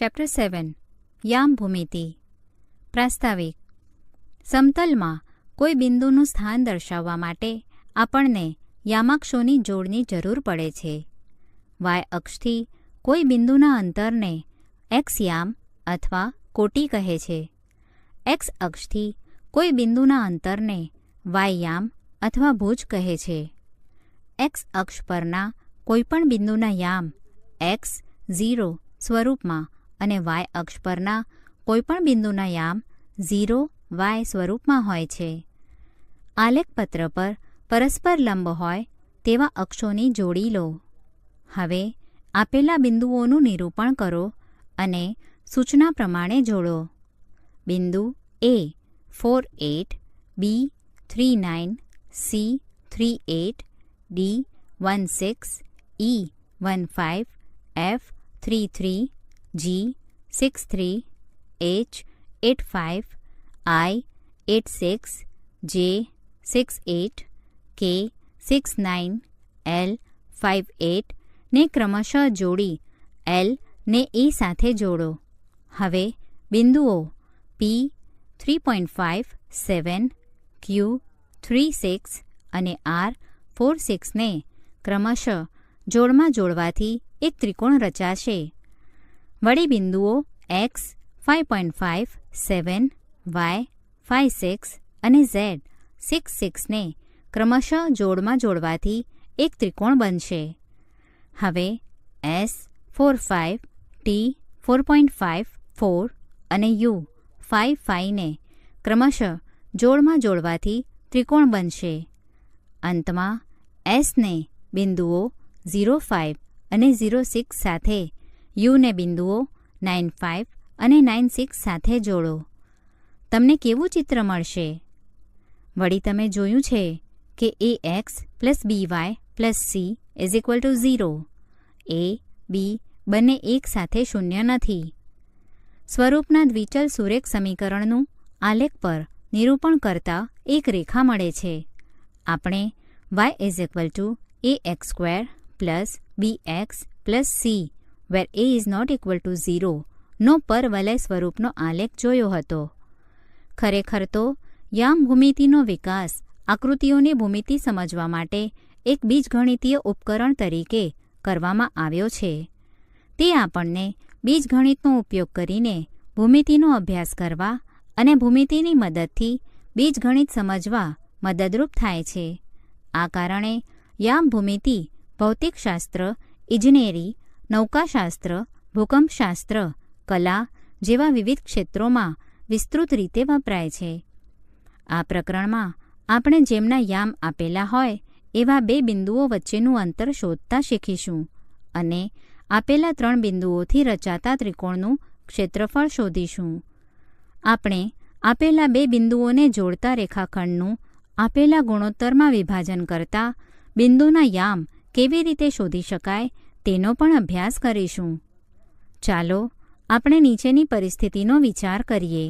Chapter 7 યામ ભૂમિતિ. પ્રાસ્તાવિક. સમતલમાં કોઈ બિંદુનું સ્થાન દર્શાવવા માટે આપણને યામાક્ષોની જોડની જરૂર પડે છે. વાય અક્ષથી કોઈ બિંદુના અંતરને એક્સ યામ અથવા કોટી કહે છે. એક્સ અક્ષથી કોઈ બિંદુના અંતરને વાય યામ અથવા ભુજ કહે છે. એક્સ અક્ષ પરના કોઈપણ બિંદુના યામ એક્સ 0 સ્વરૂપમાં અને વાય અક્ષ પરના કોઈપણ બિંદુના યામ 0 વાય સ્વરૂપમાં હોય છે. આલેખપત્ર પર પરસ્પર લંબ હોય તેવા અક્ષોની જોડી લો. હવે આપેલા બિંદુઓનું નિરૂપણ કરો અને સૂચના પ્રમાણે જોડો. બિંદુ A 4 8, B 3 9, C 3 8, D 1 6, E 1 5, F 3 3, G 6 3, H 8 5, I 8 6, J 6 8, K 6 9, L 5 8 ને ક્રમશઃ જોડી L ને E સાથે જોડો. હવે બિંદુઓ P 3.5 7, Q 3 6 અને R 4 6 ને ક્રમશઃ જોડમાં જોડવાથી એક ત્રિકોણ રચાશે. વળી બિંદુઓ X 5.5 7, Y 5 6 અને Z 6 6 ને ક્રમશઃ જોડમાં જોડવાથી એક ત્રિકોણ બનશે. હવે S 4 5, T 4.5 4 અને U 5 5 ને ક્રમશઃ જોડમાં જોડવાથી ત્રિકોણ બનશે. અંતમાં S ને બિંદુઓ 0 5 અને 0 6 સાથે, U ને બિંદુઓ 9 5 અને 9 6 સાથે જોડો. તમને કેવું ચિત્ર મળશે? વળી તમે જોયું છે કે AX + BY + C = 0. A, B બંને એક સાથે શૂન્ય નથી. સ્વરૂપના દ્વિચલ સુરેખ સમીકરણનું આલેખ પર નિરૂપણ કરતા એક રેખા મળે છે. આપણે y = ax² + bx + c where a is not equal to 0 નો પરવલય સ્વરૂપનો આલેખ જોયો હતો. ખરેખર તો યામ ભૂમિતિનો વિકાસ આકૃતિઓની ભૂમિતિ સમજવા માટે એક બીજગણિતીય ઉપકરણ તરીકે કરવામાં આવ્યો છે. તે આપણને બીજગણિતનો ઉપયોગ કરીને ભૂમિતિનો અભ્યાસ કરવા અને ભૂમિતિની મદદથી બીજગણિત સમજવા મદદરૂપ થાય છે. આ કારણે યામ ભૂમિતિ ભૌતિકશાસ્ત્ર, ઇજનેરી, નૌકાશાસ્ત્ર, ભૂકંપશાસ્ત્ર, કલા જેવા વિવિધ ક્ષેત્રોમાં વિસ્તૃત રીતે વપરાય છે. આ પ્રકરણમાં આપણે જેમના યામ આપેલા હોય એવા બે બિંદુઓ વચ્ચેનું અંતર શોધતા શીખીશું અને આપેલા 3 બિંદુઓથી રચાતા ત્રિકોણનું ક્ષેત્રફળ શોધીશું. આપણે આપેલા બે બિંદુઓને જોડતા રેખાખંડનું આપેલા ગુણોત્તરમાં વિભાજન કરતા બિંદુના યામ કેવી રીતે શોધી શકાય તેનો પણ અભ્યાસ કરીશું. ચાલો આપણે નીચેની પરિસ્થિતિનો વિચાર કરીએ.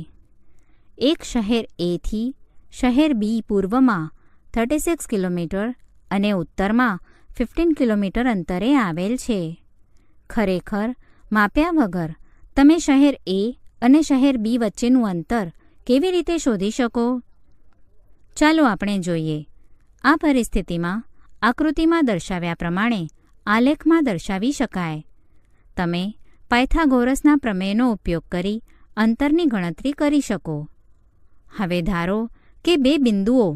એક શહેર A થી શહેર B પૂર્વમાં 36 કિલોમીટર અને ઉત્તરમાં 15 કિલોમીટર અંતરે આવેલ છે. ખરેખર માપ્યા વગર તમે શહેર A અને શહેર B વચ્ચેનું અંતર કેવી રીતે શોધી શકો? ચાલો આપણે જોઈએ. આ પરિસ્થિતિમાં આકૃતિમાં દર્શાવ્યા પ્રમાણે આલેખમાં દર્શાવી શકાય. તમે પાયથાગોરસના પ્રમેયનો ઉપયોગ કરી અંતરની ગણતરી કરી શકો. હવે ધારો કે બે બિંદુઓ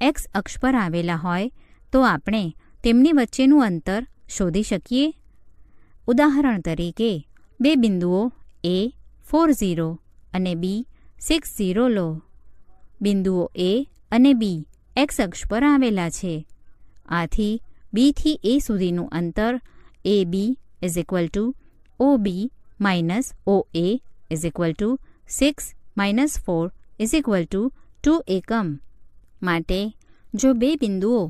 X અક્ષ પર આવેલા હોય તો આપણે તેમની વચ્ચેનું અંતર શોધી શકીએ. ઉદાહરણ તરીકે બે બિંદુઓ A 4 0 અને B 6 0 લો. બિંદુઓ A અને B X અક્ષ પર આવેલા છે. આથી B થી A સુધીનું અંતર AB = OB - OA = 6 - 4 = 2 એકમ. માટે જો બે બિંદુઓ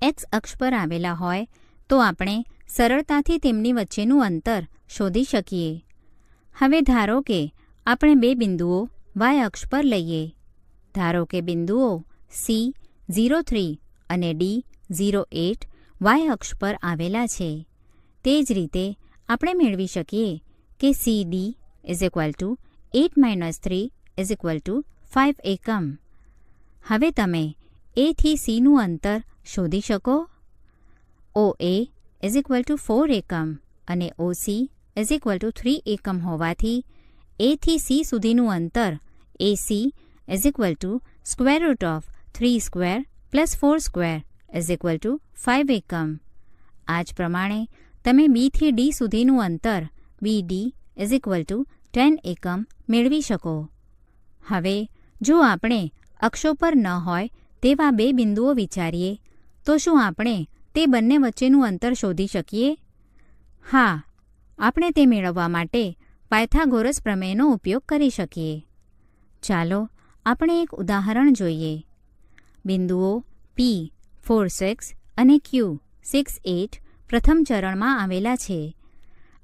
X અક્ષ પર આવેલા હોય તો આપણે સરળતાથી તેમની વચ્ચેનું અંતર શોધી શકીએ. હવે ધારો કે આપણે બે બિંદુઓ Y અક્ષ પર લઈએ. ધારો કે બિંદુઓ C 0 3 અને D 0 8 Y અક્ષ પર આવેલા છે. તે જ રીતે આપણે મેળવી શકીએ કે CD is equal two 8 - 3 is equal two 5 એકમ. હવે તમે A થી Cનું અંતર શોધી શકો. OA ઇઝ ઇક્વલ ટુ 4 એકમ અને OC ઇઝ ઇક્વલ ટુ 3 એકમ હોવાથી A થી C સુધીનું અંતર AC is equal to square root of 3 square plus 4 square is equal two 5 એકમ. આ જ પ્રમાણે તમે B થી D સુધીનું અંતર BD ઇઝ ઇક્વલ ટુ 10 એકમ મેળવી શકો. હવે જો આપણે અક્ષો પર ન હોય તેવા બે બિંદુઓ વિચારીએ તો શું આપણે તે બંને વચ્ચેનું અંતર શોધી શકીએ? હા, આપણે તે મેળવવા માટે પાયથાગોરસ પ્રમેયનો ઉપયોગ કરી શકીએ. ચાલો આપણે એક ઉદાહરણ જોઈએ. બિંદુઓ P 4, 6 અને Q 6, 8 પ્રથમ ચરણમાં આવેલા છે.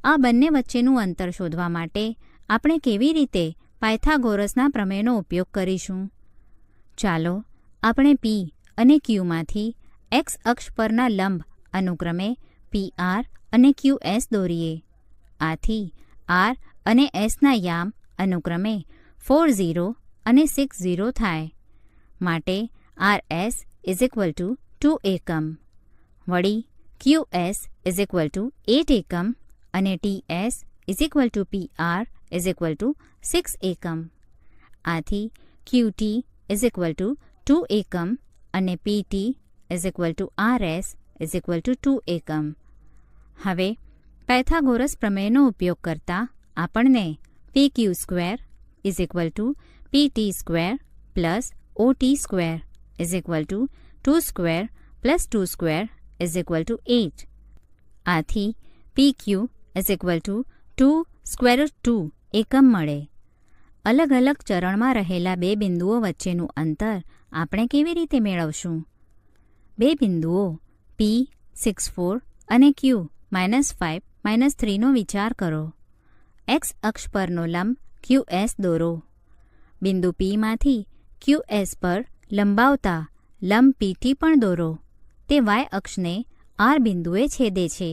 આ બંને વચ્ચેનું અંતર શોધવા માટે આપણે કેવી રીતે પાયથાગોરસના પ્રમેયનો ઉપયોગ કરીશું? ચાલો આપણે P અને Qમાંથી x અક્ષ પરના લંબ અનુક્રમે PR અને QS દોરીએ. આથી R અને Sના યામ અનુક્રમે 4, 0 અને 6, 0 થાય. માટે RS ઇઝ ઇક્વલ ટુ 2 એકમ. વળી QS ઇઝ ઇક્વલ ટુ 8 એકમ અને TS is equal two PR is equal to 6 એકમ. આથી QT ઇઝ ઇક્વલ ટુ 2 એકમ અને PT is equal two RS is equal to 2 એકમ. હવે પાયથાગોરસ પ્રમેયનો ઉપયોગ કરતા આપણને PQ square is equal to PT square plus OT square is equal to 2 square plus 2 square is equal two 8. આથી PQ is equal to 2 square root 2 એકમ મળે. અલગ અલગ ચરણમાં રહેલા બે બિંદુઓ વચ્ચેનું અંતર આપણે કેવી રીતે મેળવશું? બે બિંદુઓ P 6, 4 અને Q -5, -3નો વિચાર કરો. x અક્ષ પરનો લંબ QS દોરો. બિંદુ Pમાંથી QS પર લંબાવતા લંબ PT પણ દોરો. તે y અક્ષને R બિંદુએ છેદે છે.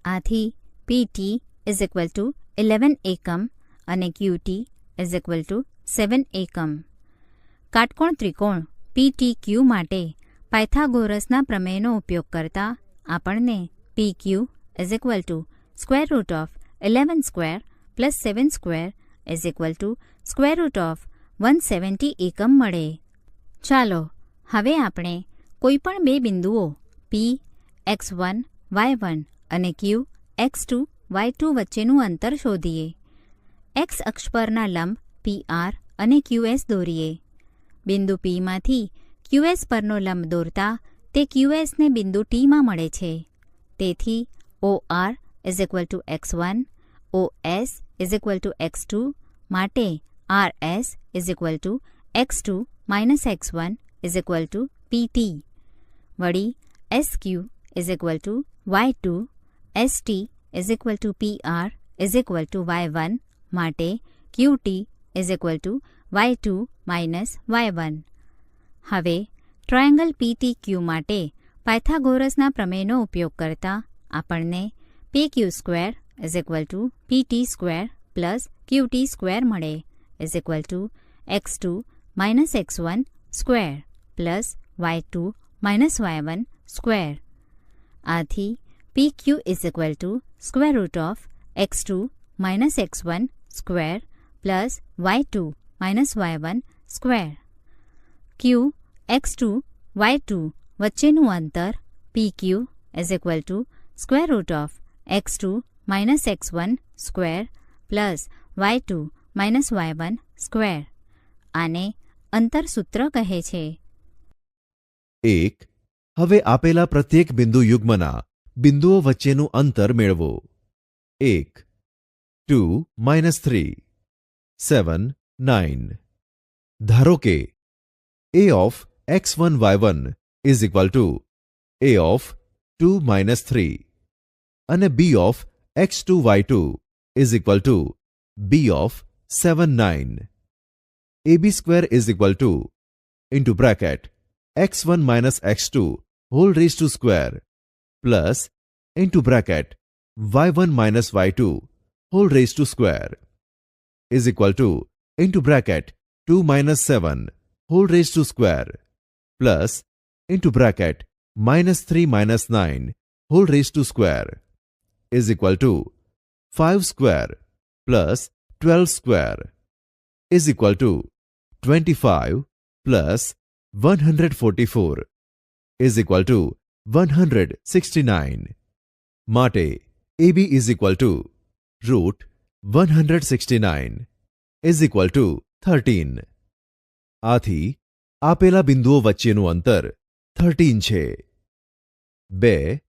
આથી PT ઇઝ ઇક્વલ ટુ 11 એકમ અને QT ઇઝ ઇક્વલ ટુ 7 એકમ. કાટકોણ ત્રિકોણ PTQ માટે પાયથાગોરસના પ્રમેયનો ઉપયોગ કરતા આપણને PQ is equal to square root of 11 square plus 7 square is equal to square root of 170 એકમ મળે. ચાલો હવે આપણે કોઈપણ બે બિંદુઓ P x1, y1 અને Q x2, y2 વચ્ચેનું અંતર શોધીએ. x અક્ષ પરના લંબ PR અને QS દોરીએ. બિંદુ Pમાંથી QS પરનો લંબ દોરતા તે QSને બિંદુ Tમાં મળે છે. તેથી OR is equal to x1, OS is equal to x2 માટે RS is equal to x2 minus x1 is equal to PT. વળી SQ is equal two y2, ST is equal two PR is equal two y1 માટે QT is equal two y2 minus y1. હવે triangle PTQ માટે પાયથાગોરસના પ્રમેયનો ઉપયોગ કરતા આપણને PQ square is equal to PT square plus QT square મળે is equal to x2 minus x1 square plus y2 minus y1 square. આથી PQ is equal to square root of x2 minus x1 square plus y2 minus y1 square. Q x2, y2 વચ્ચેનું અંતર PQ is equal to square root of x2 minus x1 square plus y2 minus y1 square. આને અંતરસૂત્ર કહે છે. 1. હવે આપેલા પ્રત્યેક બિંદુ યુગ્મના બિંદુઓ વચ્ચેનું અંતર મેળવો. 1, 2, -3, 7, 9. ધારો કે A of x1, y1 is equal to A of 2 - 3 અને B of x2, y2 is equal to B of 7, 9. AB square is equal to into bracket x1 minus x2 whole raised to square plus into bracket y1 minus y2 whole raised to square. is equal to into bracket 2 minus 7 whole raised to square plus into bracket minus 3 minus 9 whole raised to square is equal to 5 square plus 12 square is equal to 25 plus 144 is equal to 169. માટે AB is equal to root 169 is equal to 13. આથી આપેલા બિંદુઓ વચ્ચેનું અંતર 13 છે. 2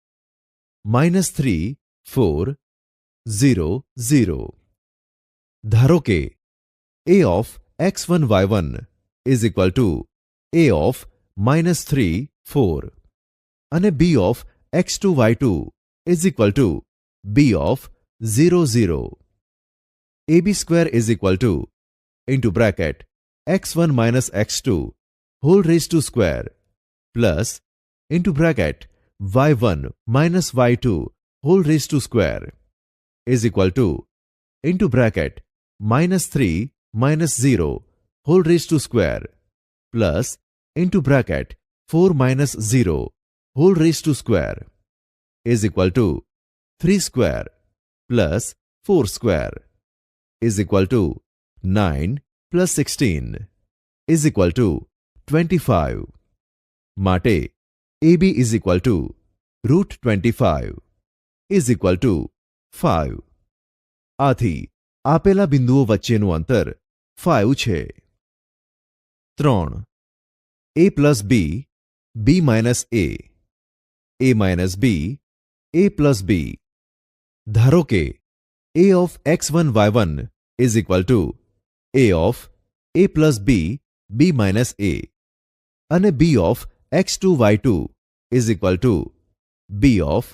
-3 4 0 0. ધારો કે A of x1 y1 is equal to A of -3 4 અને B of x2 y2 is equal to B of 0 0. AB square is equal to into bracket x1 minus x2 whole raised to square plus into bracket y1 minus y2 whole raised to square is equal to into bracket -3 minus 0 whole raised to square plus into bracket 4 minus 0 whole raised to square is equal to 3 square plus 4 square is equal to 9 plus 16 is equal to 25. માટે AB is equal to root 25 is equal to 5. આથી આપેલા બિંદુઓ વચ્ચેનું અંતર 5 છે. 3. A plus B, B minus A minus B, A plus B. ધારો કે A of x1 y1 is equal to A of A plus B, B minus A અને B of x2 y2 is equal to B of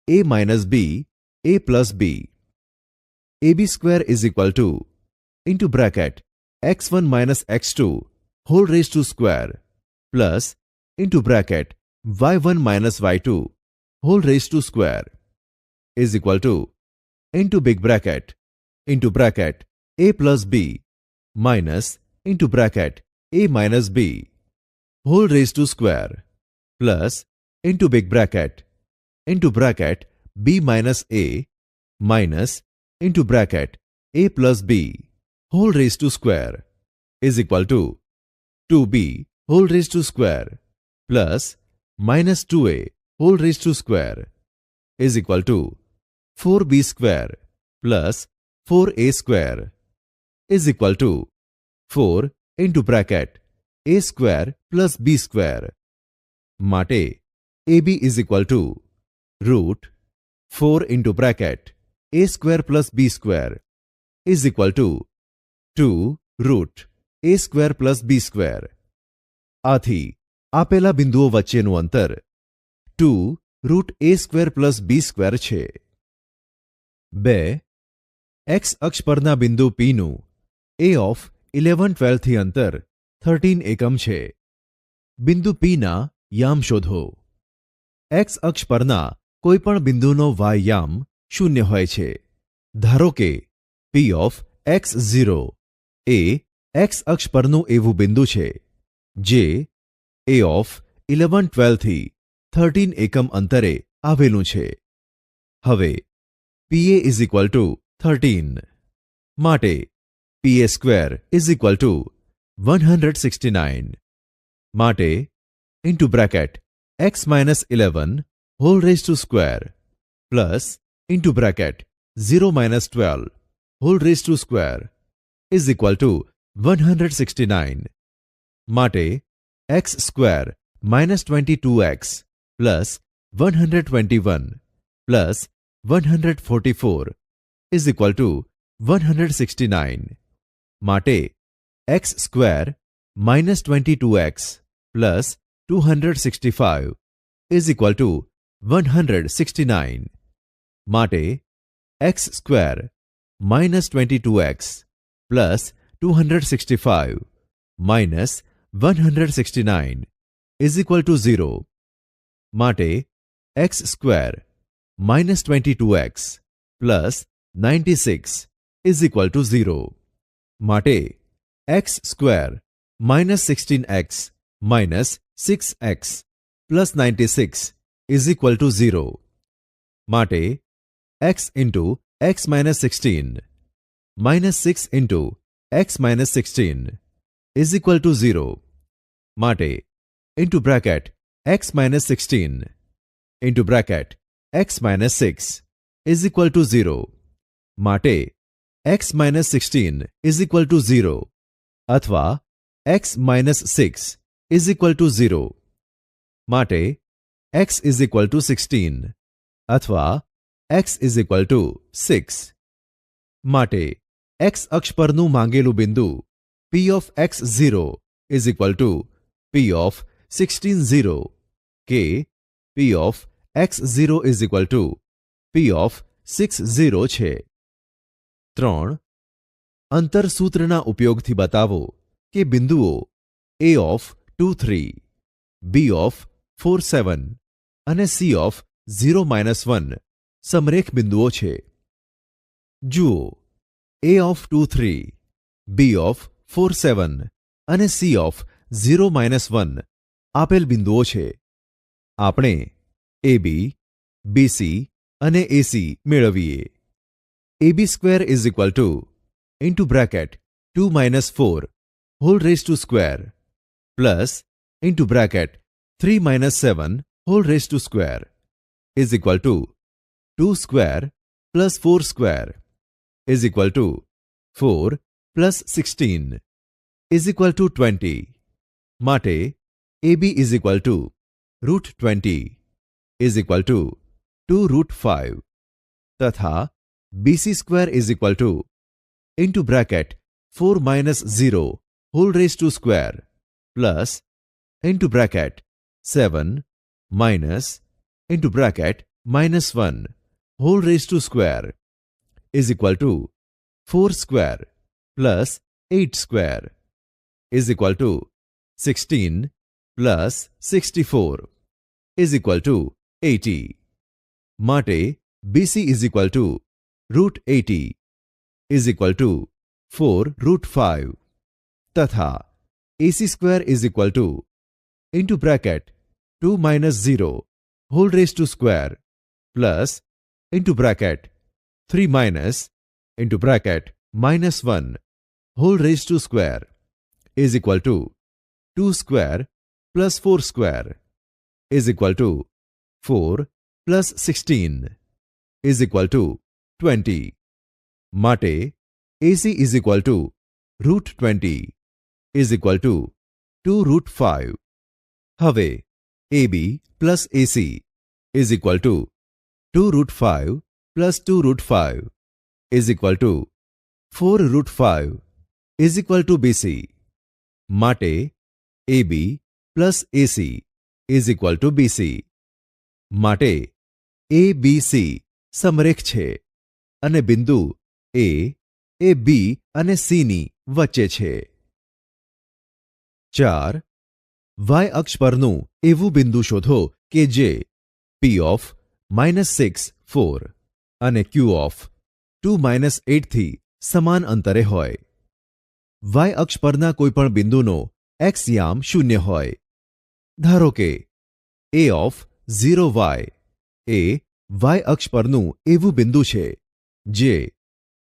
A minus B, A plus B. AB square is equal to into bracket x1 minus x2 whole raised to square plus into bracket y1 minus y2 whole raised to square is equal to into big bracket into bracket A plus B minus into bracket A minus B whole raised to square plus into big bracket B minus A minus into bracket A plus B whole raised to square is equal to 2B whole raised to square plus minus 2A whole raised to square is equal to 4B square plus 4A square is equal to 4 into bracket A square plus B square. માટે AB is equal to root 4 into bracket A square plus B square is equal to 2 root A square plus B square. આથી આપેલા બિંદુઓ વચ્ચેનું અંતર 2 root A square plus B square છે. 2. X અક્ષ પરના બિંદુ P નું A of 11 12 થી અંતર 13 એકમ છે. બિંદુ P ના યામ શોધો. X અક્ષ પરના કોઈપણ બિંદુનો y યામ 0 હોય છે. ધારો કે P of x0 A X અક્ષ પરનું એવું બિંદુ છે જે A of 11 12 થી 13 એકમ અંતરે આવેલું છે. હવે PA is equal to 13. માટે PA square is equal to 169. માટે into bracket x minus 11 whole raised to square plus into bracket 0 minus 12 whole raised to square is equal to 169. માટે x square minus 22x plus 121 plus 144 is equal to 169. માટે x square minus 22x plus 265 is equal to 169. માટે x square minus 22x plus 265 minus 169 is equal to 0. માટે x square minus 22x plus 96 is equal to 0. માટે x square minus 16x minus 6x plus 96 is equal to 0. માટે x into x minus 16 minus 6 into x minus 16 is equal to 0. માટે into bracket x minus 16 into bracket x minus 6 is equal to 0. માટે x minus 16 is equal to 0 અથવા x minus 6 is equal to 0. માટે x is equal to 16 અથવા x is equal to 6. માટે x અક્ષ પરનું માંગેલું બિંદુ p of x0 is equal to p of 16 0 કે p of x0 is equal to p of 6 0 છે. 3. અંતરસૂત્રના ઉપયોગથી બતાવો કે બિંદુઓ a ઓફ 2 3, b ઓફ 4 7 અને c ઓફ 0 1 સમરેખ બિંદુઓ છે. જુઓ, a ઓફ 2 3, b ઓફ 4 7 અને c ઓફ 0 1 આપેલ બિંદુઓ છે. આપણે ab, bc અને ac મેળવીએ. ab square is equal to into bracket 2 4 whole raise to square plus into bracket 3 7 whole raise to square is equal to 2 square plus 4 square is equal to 4 plus 16 is equal to 20. માટે ab is equal to √20 is equal to 2√5 તથા bc square is equal to into bracket 4 0 whole raise to square plus into bracket 7 minus into bracket -1 whole raise to square is equal to 4 square plus 8 square is equal to 16 plus 64 is equal to 80. માટે bc is equal to √80 is equal to 4√5 તથા ac square is equal to into bracket 2 0 whole raise to square plus into bracket 3 into bracket -1 whole raise to square is equal to 2 square plus 4 square is equal to 4 plus 16 is equal to 20. માટે ac is equal to √20 is equal to 2√5. હવે ab plus ac is equal to 2√5 plus 2√5 is equal to 4√5 is equal two bc. માટે ab plus ac is equal two bc. માટે abc સમરેખ છે અને બિંદુ a A b અને c ની વચ્ચે છે. 4. y અક્ષ પરનું એવું બિંદુ શોધો કે જે p ઓફ -6 4 અને q ઓફ 2 8 થી સમાન અંતરે હોય. y અક્ષ પરના કોઈપણ બિંદુનો x યામ 0 હોય. ધારો કે a of 0y A y અક્ષ પરનું એવું બિંદુ છે જે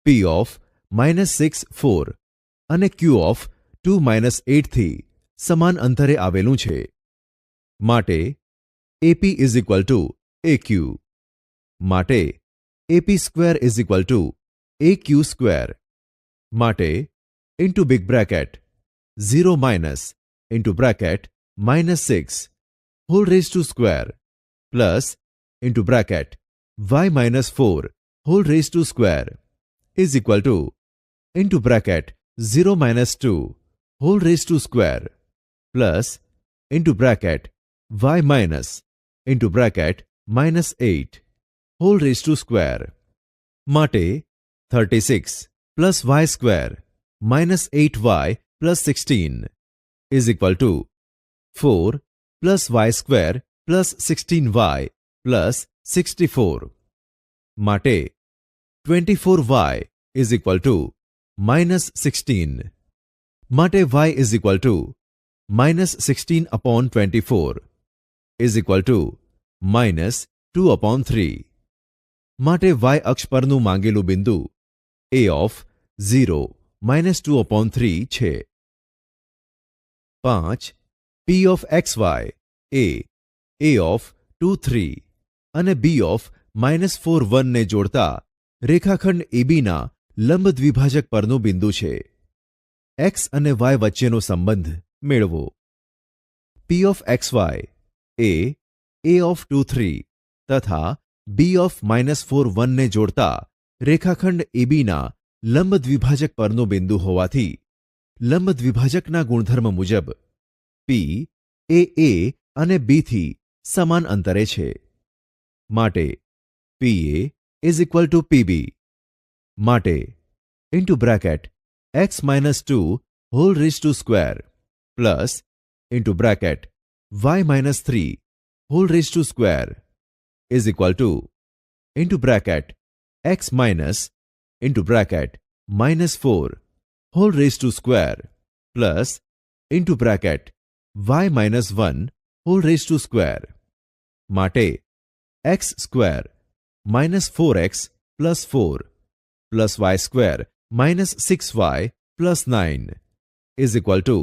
p ઓફ -6 4 અને q ઓફ 2 8 થી સમાન અંતરે આવેલું છે. માટે ap is equal to aq. માટે ap square is equal to aq square. માટે into big bracket 0 into bracket -6 whole raise to square plus into bracket y -4 whole raise to square is equal to into bracket 0 2 whole raise to square plus into bracket y into bracket -8 whole raise to square. માટે 36 plus y square -8y plus 16 is equal to 4 plus y square plus 16y plus 64. માટે 24y is equal to -16 માટે y is equal two -16/24 is equal two -2/3 માટે y અક્ષ પરનું માંગેલું બિંદુ a of 0 -2/3 છે. 5. p of xy a of 2 3 અને b of -4 1 ને જોડતા રેખાખંડ ABના લંબ દ્વિભાજક પરનું બિંદુ છે. x અને y વચ્ચેનો સંબંધ મેળવો. p of xy a of 2 3 તથા b ઓફ -4 1 ને જોડતા રેખાખંડ ABના લંબ દ્વિભાજક પરનું બિંદુ હોવાથી લંબ દ્વિભાજકના ગુણધર્મ મુજબ p એ a અને b થી સમાન અંતરે છે. માટે pa is equal to pb માટે into bracket x -2 whole raise to square plus into bracket y -3 whole raise to square is equal to into bracket x minus into bracket -4 whole raise to square plus into bracket y -1 whole raise to square માટે x square -4x plus 4 plus y square -6y plus 9 is equal to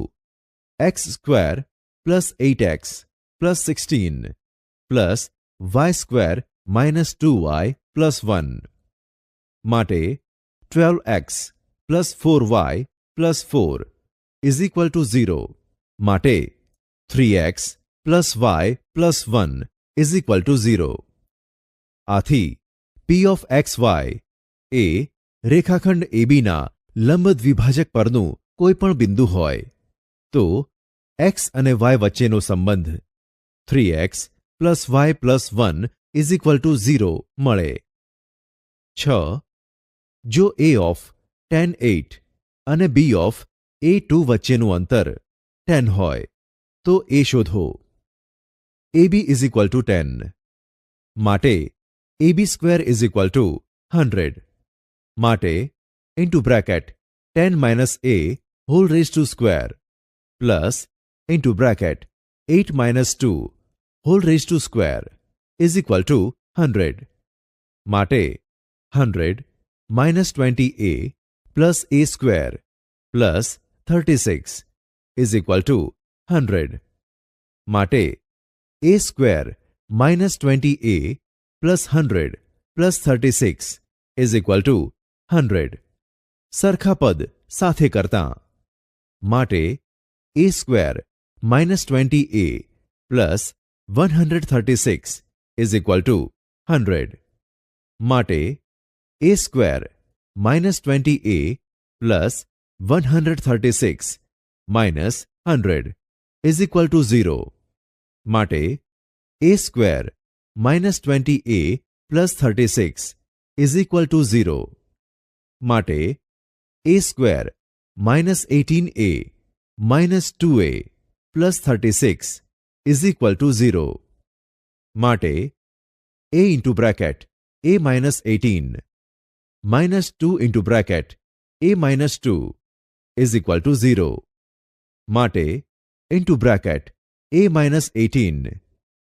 x square plus 8x plus 16 plus y square -2y plus 1 માટે 12x plus 4y plus 4 is equal to 0 માટે 3x plus y plus 1 is equal to 0. આથી p of xy એ રેખાખંડ ABના લંબ દ્વિભાજક પરનું કોઈપણ બિંદુ હોય તો x અને y વચ્ચેનો સંબંધ 3x plus y plus 1 is equal to 0 મળે. 6. જો a ઓફ tan 8 અને b ઓફ a2 વચ્ચેનું અંતર 10 હોય તો a શોધો. ab ઇઝ ઇક્વલ ટુ 10 માટે ab square is equal to 100 માટે into bracket 10 minus a whole raise to square plus into bracket 8 minus 2 whole raise to square is equal to 100 માટે 100 minus 20a plus a square plus 36 is equal to 100 માટે a square minus 20a plus 100 plus 36 is equal to 100 સરખા પદ સાથે કરતાં માટે a square minus 20a plus 136 is equal to 100 માટે a square minus 20a plus 136 minus 100 is equal to 0 માટે a square minus 20a plus 36 is equal to 0 માટે a square minus 18a minus 2a plus 36 is equal to 0 માટે a into bracket a minus 18 minus 2 into bracket a minus 2 is equal to 0 માટે into bracket a minus 18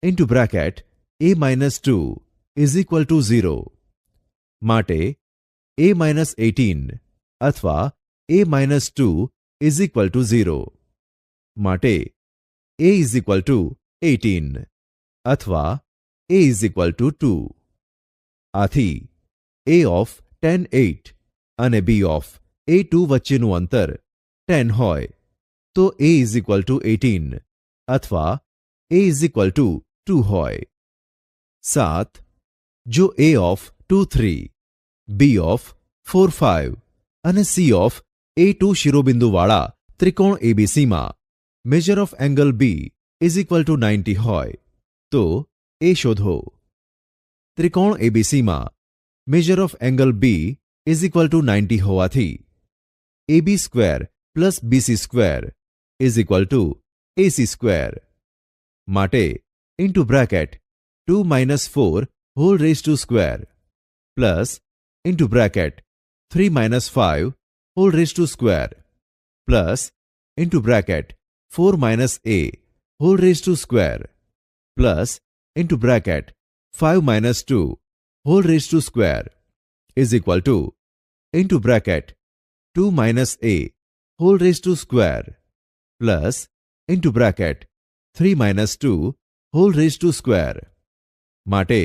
into bracket a minus 2 is equal to 0 માટે a minus 18 અથવા a minus 2 is equal to 0 માટે a is equal to 18 અથવા a is equal to 2. આથી a of tan 8 અને b of a2 વચ્ચેનું અંતર 10 હોય તો a ઇઝ ઇક્વલ ટુ 18 અથવા a ઇઝ ઇક્વલ ટુ 2 હોય. 7. જો a ઓફ 2 3 b ઓફ 4 5 અને c ઓફ a2 શિરોબિંદુવાળા ત્રિકોણ ABCમાં measure of angle b is equal to 90 હોય તો a શોધો. ત્રિકોણ ABCમાં measure of angle b is equal to 90 હોવાથી ab square plus bc square is equal to ac square માટે into bracket 2 minus 4 whole raise to square plus into bracket 3 minus 5 whole raised to square plus into bracket 4 minus a whole raised to square plus into bracket 5 minus 2 whole raised to square is equal to into bracket 2 minus a whole raised to square plus into bracket 3 minus 2 whole raised to square. માટે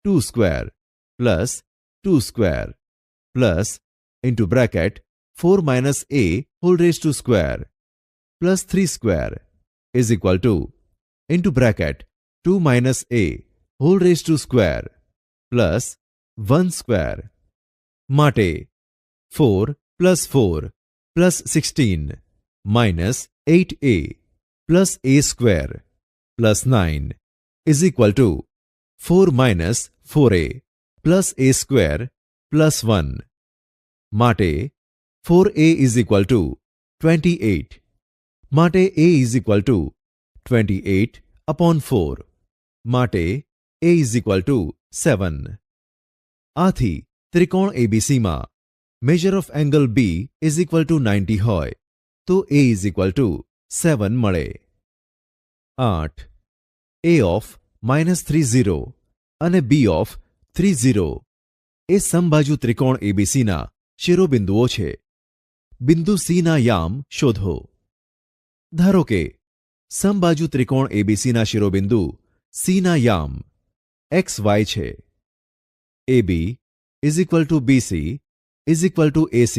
2 square plus 2 square plus into bracket 4 minus a whole raised to square plus 3 square is equal to into bracket 2 minus a whole raised to square plus 1 square. માટે 4 plus 4 plus 16 minus 8a plus a square plus 9 is equal to 4 minus 4a plus a square plus 1. માટે 4a is equal to 28. માટે a is equal to 28 upon 4. માટે a is equal to 7. આથી ત્રિકોણ ABCમાં measure of angle B is equal to 90 હોય તો a is equal to 7 મળે. 8. a of -30 અને b of 30 એ સમબાજુ ત્રિકોણ ABCના શિરોબિંદુઓ છે. બિંદુ Cના યામ શોધો. ધારો કે સમબાજુ ત્રિકોણ ABCના શિરોબિંદુ Cના યામ XY છે. AB is equal to BC is equal to AC.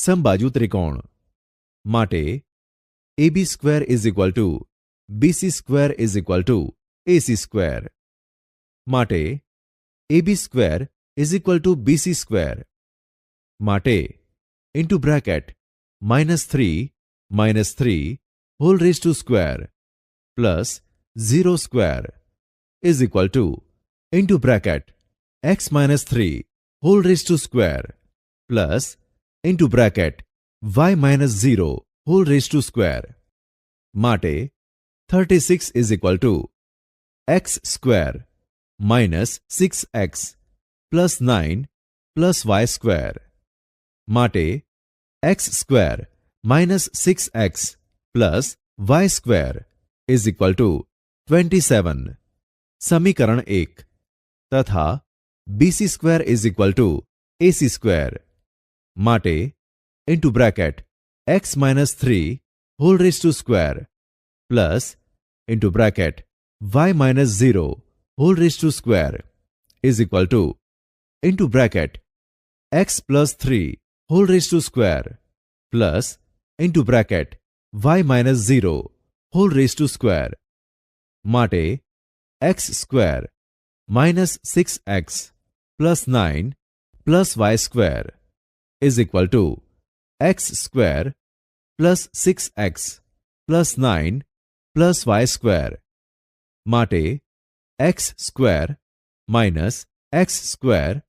સમબાજુ ત્રિકોણ. માટે AB square is equal to BC square is equal to AC square. માટે AB square is equal to BC square. માટે into bracket -3 whole raised to square plus 0 square is equal to into bracket x minus 3 whole raised to square plus into bracket y minus 0 whole raised to square. માટે 36 is equal to x square minus 6x plus 9 plus y square. માટે x square minus 6x plus y square is equal to 27. સમીકરણ 1 તથા BC square is equal to AC square. માટે into bracket x minus 3 whole raised to square plus into bracket y minus 0 whole raised to square is equal to into bracket x plus 3 whole raised to square plus into bracket y minus 0 whole raised to square. માટે x square minus 6x plus 9 plus y square is equal to x square plus 6x plus 9 plus y square. માટે x square minus x square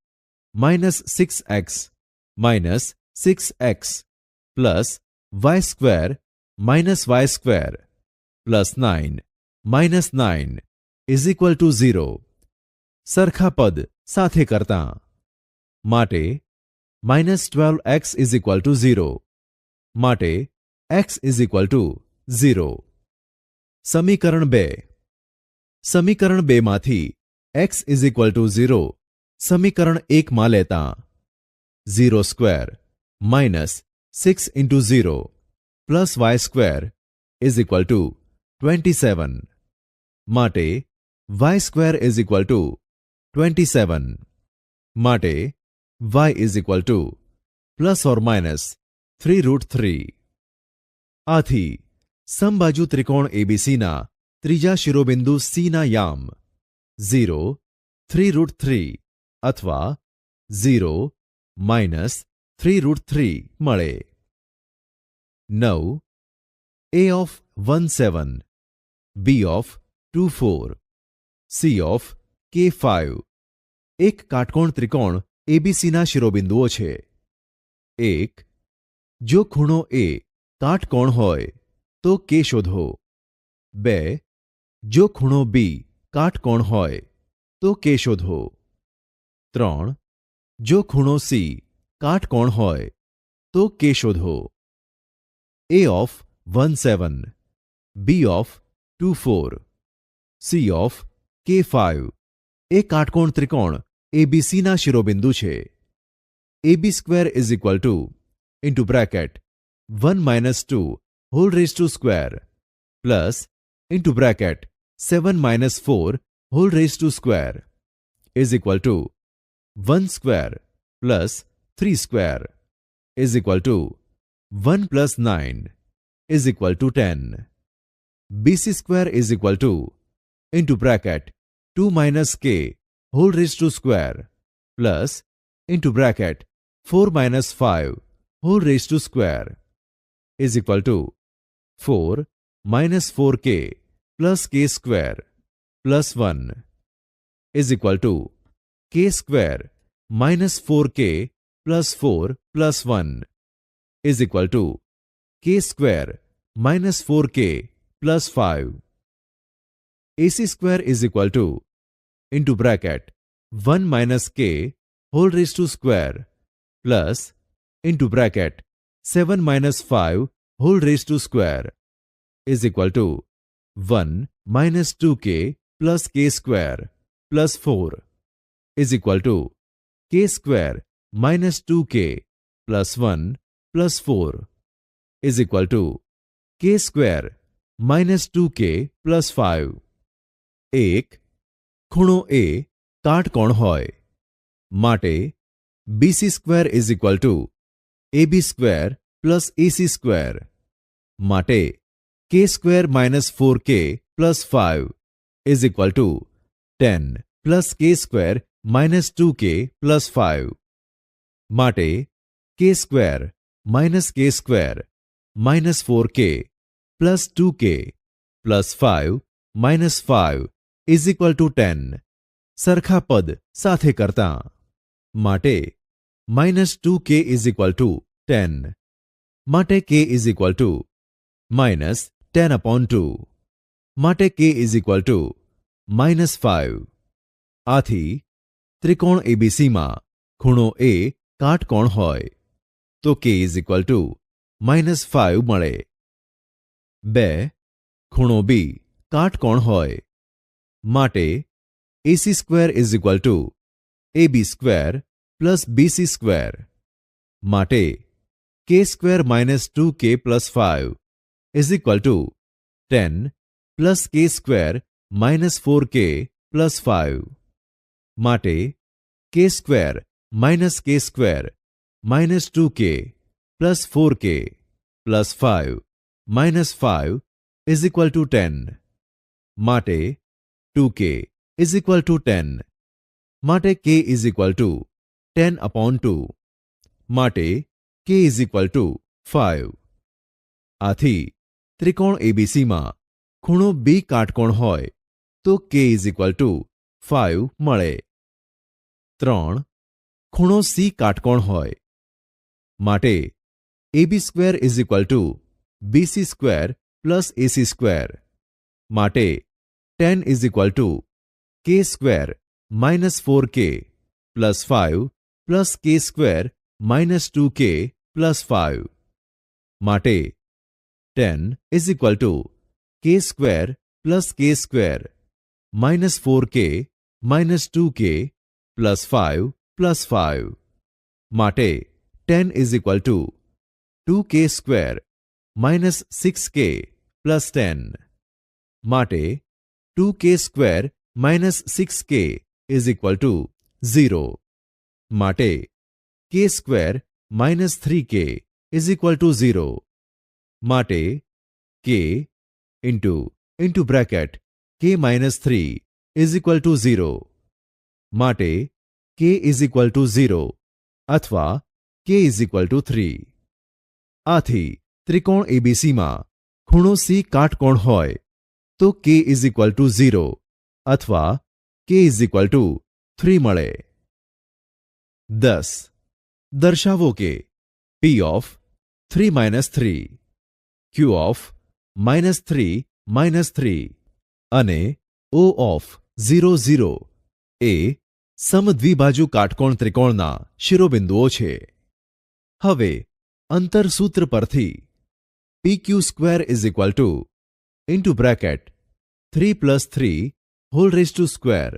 minus 6x minus 6x plus y square minus y square plus 9 minus 9 is equal to 0. સરખા પદ સાથે કરતા. માટે -12x is equal to 0. માટે x is equal to 0. સમીકરણ 2. સમીકરણ 2 માંથી x is equal to 0 સમીકરણ 1 માં લેતા 0 square minus 6 into 0 plus y square is equal to 27. માટે y square is equal to 27. માટે y is equal to plus or minus 3√3. આથી સમબાજુ ત્રિકોણ ABCના ત્રીજા શિરોબિંદુ Cના યામ 0, 3√3 અથવા 0 minus 3√3 મળે. 9. A of 1,7, B of 2,4, C of K5 એક કાટકોણ ત્રિકોણ ABCના શિરોબિંદુઓ છે. 1. જો ખૂણો A કાટકોણ હોય તો K શોધો. 2. જો ખૂણો B કાટકોણ હોય તો K શોધો. 3. જો ખૂણો C કાટકોણ હોય તો કે શોધો. A of 1 7, B of 2 4, C of K 5 એ કાટકોણ ત્રિકોણ ABCના શિરોબિંદુ છે. AB square is equal to into bracket 1 minus 2 whole raised to square plus into bracket 7 minus 4 whole raised to square is equal to 1 square plus 3 square is equal to 1 plus 9 is equal to 10. BC square is equal to into bracket 2 minus k whole raised to square plus into bracket 4 minus 5 whole raised to square is equal to 4 minus 4k plus k square plus 1 is equal to k square minus 4k plus 4 plus 1 is equal to k square minus 4k plus 5. AC square is equal to into bracket 1 minus k whole raised to square plus into bracket 7 minus 5 whole raised to square is equal to 1 minus 2k plus k square plus 4 is equal to k square minus 2k plus 1 plus 4 is equal to k square minus 2k plus 5. 1. ખૂણો A કાટકોણ હોય માટે BC square is equal to AB square plus AC square માટે k square minus 4k plus 5 is equal to 10 plus k square minus 2k plus 5 માટે k square minus k square minus 4k plus 2k plus 5 minus 5 is equal to 10 સરખા પદ સાથે કરતા માટે minus 2k is equal to 10 માટે k is equal to minus 10 upon 2 માટે k is equal to minus 5. આથી ત્રિકોણ ABCમાં ખૂણો A કાટકોણ હોય તો k is equal to minus 5 મળે. 2. ખૂણો B કાટકોણ હોય માટે AC square is equal to AB square plus BC square માટે k square minus 2k plus 5 is equal to 10 plus k square minus 4k plus 5 માટે k square minus k square minus 2k plus 4k plus 5 minus 5 is equal to 10 માટે 2k is equal to 10 માટે k is equal to 10 upon 2 માટે k is equal to 5. આથી ત્રિકોણ ABCમાં ખૂણો B કાટકોણ હોય તો k is equal to 5 મળે. 3. ખૂણો C કાટકોણ હોય માટે AB square is equal to BC square plus AC square માટે 10 is equal to k square minus 4k plus 5 plus k square minus 2k plus 5 માટે 10 is equal to k square plus k square minus 4k minus 2k plus 5 plus 5 માટે 10 is equal to 2k square minus 6k plus 10 માટે 2k square minus 6k is equal to 0 માટે k square minus 3k is equal to 0 માટે k into bracket k minus 3 is equal to 0 માટે k is equal to 0 અથવા k is equal to 3. આથી ત્રિકોણ ABCમાં ખૂણો C કાટકોણ હોય તો k is equal to 0 અથવા k is equal to 3 મળે. 10. દર્શાવો કે P of 3 minus 3, Q of minus 3 minus 3 અને O of 0 0 એ સમદ્વિબાજુ કાટકોણ ત્રિકોણના શિરોબિંદુઓ છે. હવે અંતર સૂત્ર પરથી PQ² is equal to into bracket 3 + 3 whole raise to square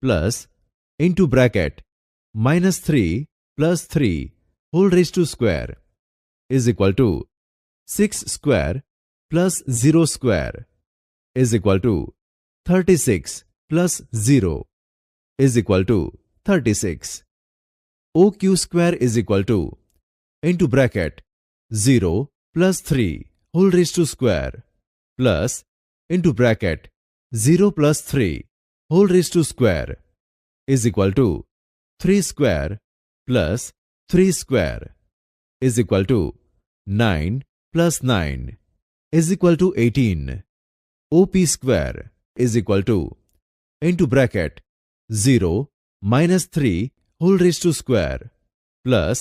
plus into bracket -3 + 3 whole raise to square is equal to 6² + 0² is equal to 36 + 0 is equal to 36. OQ² is equal to into bracket 0 + 3 whole raise to square plus into bracket 0 + 3 whole raise to square is equal to 3² + 3² is equal to 9 + 9 is equal to 18. OP² is equal to into bracket 0 - 3 whole raise to square plus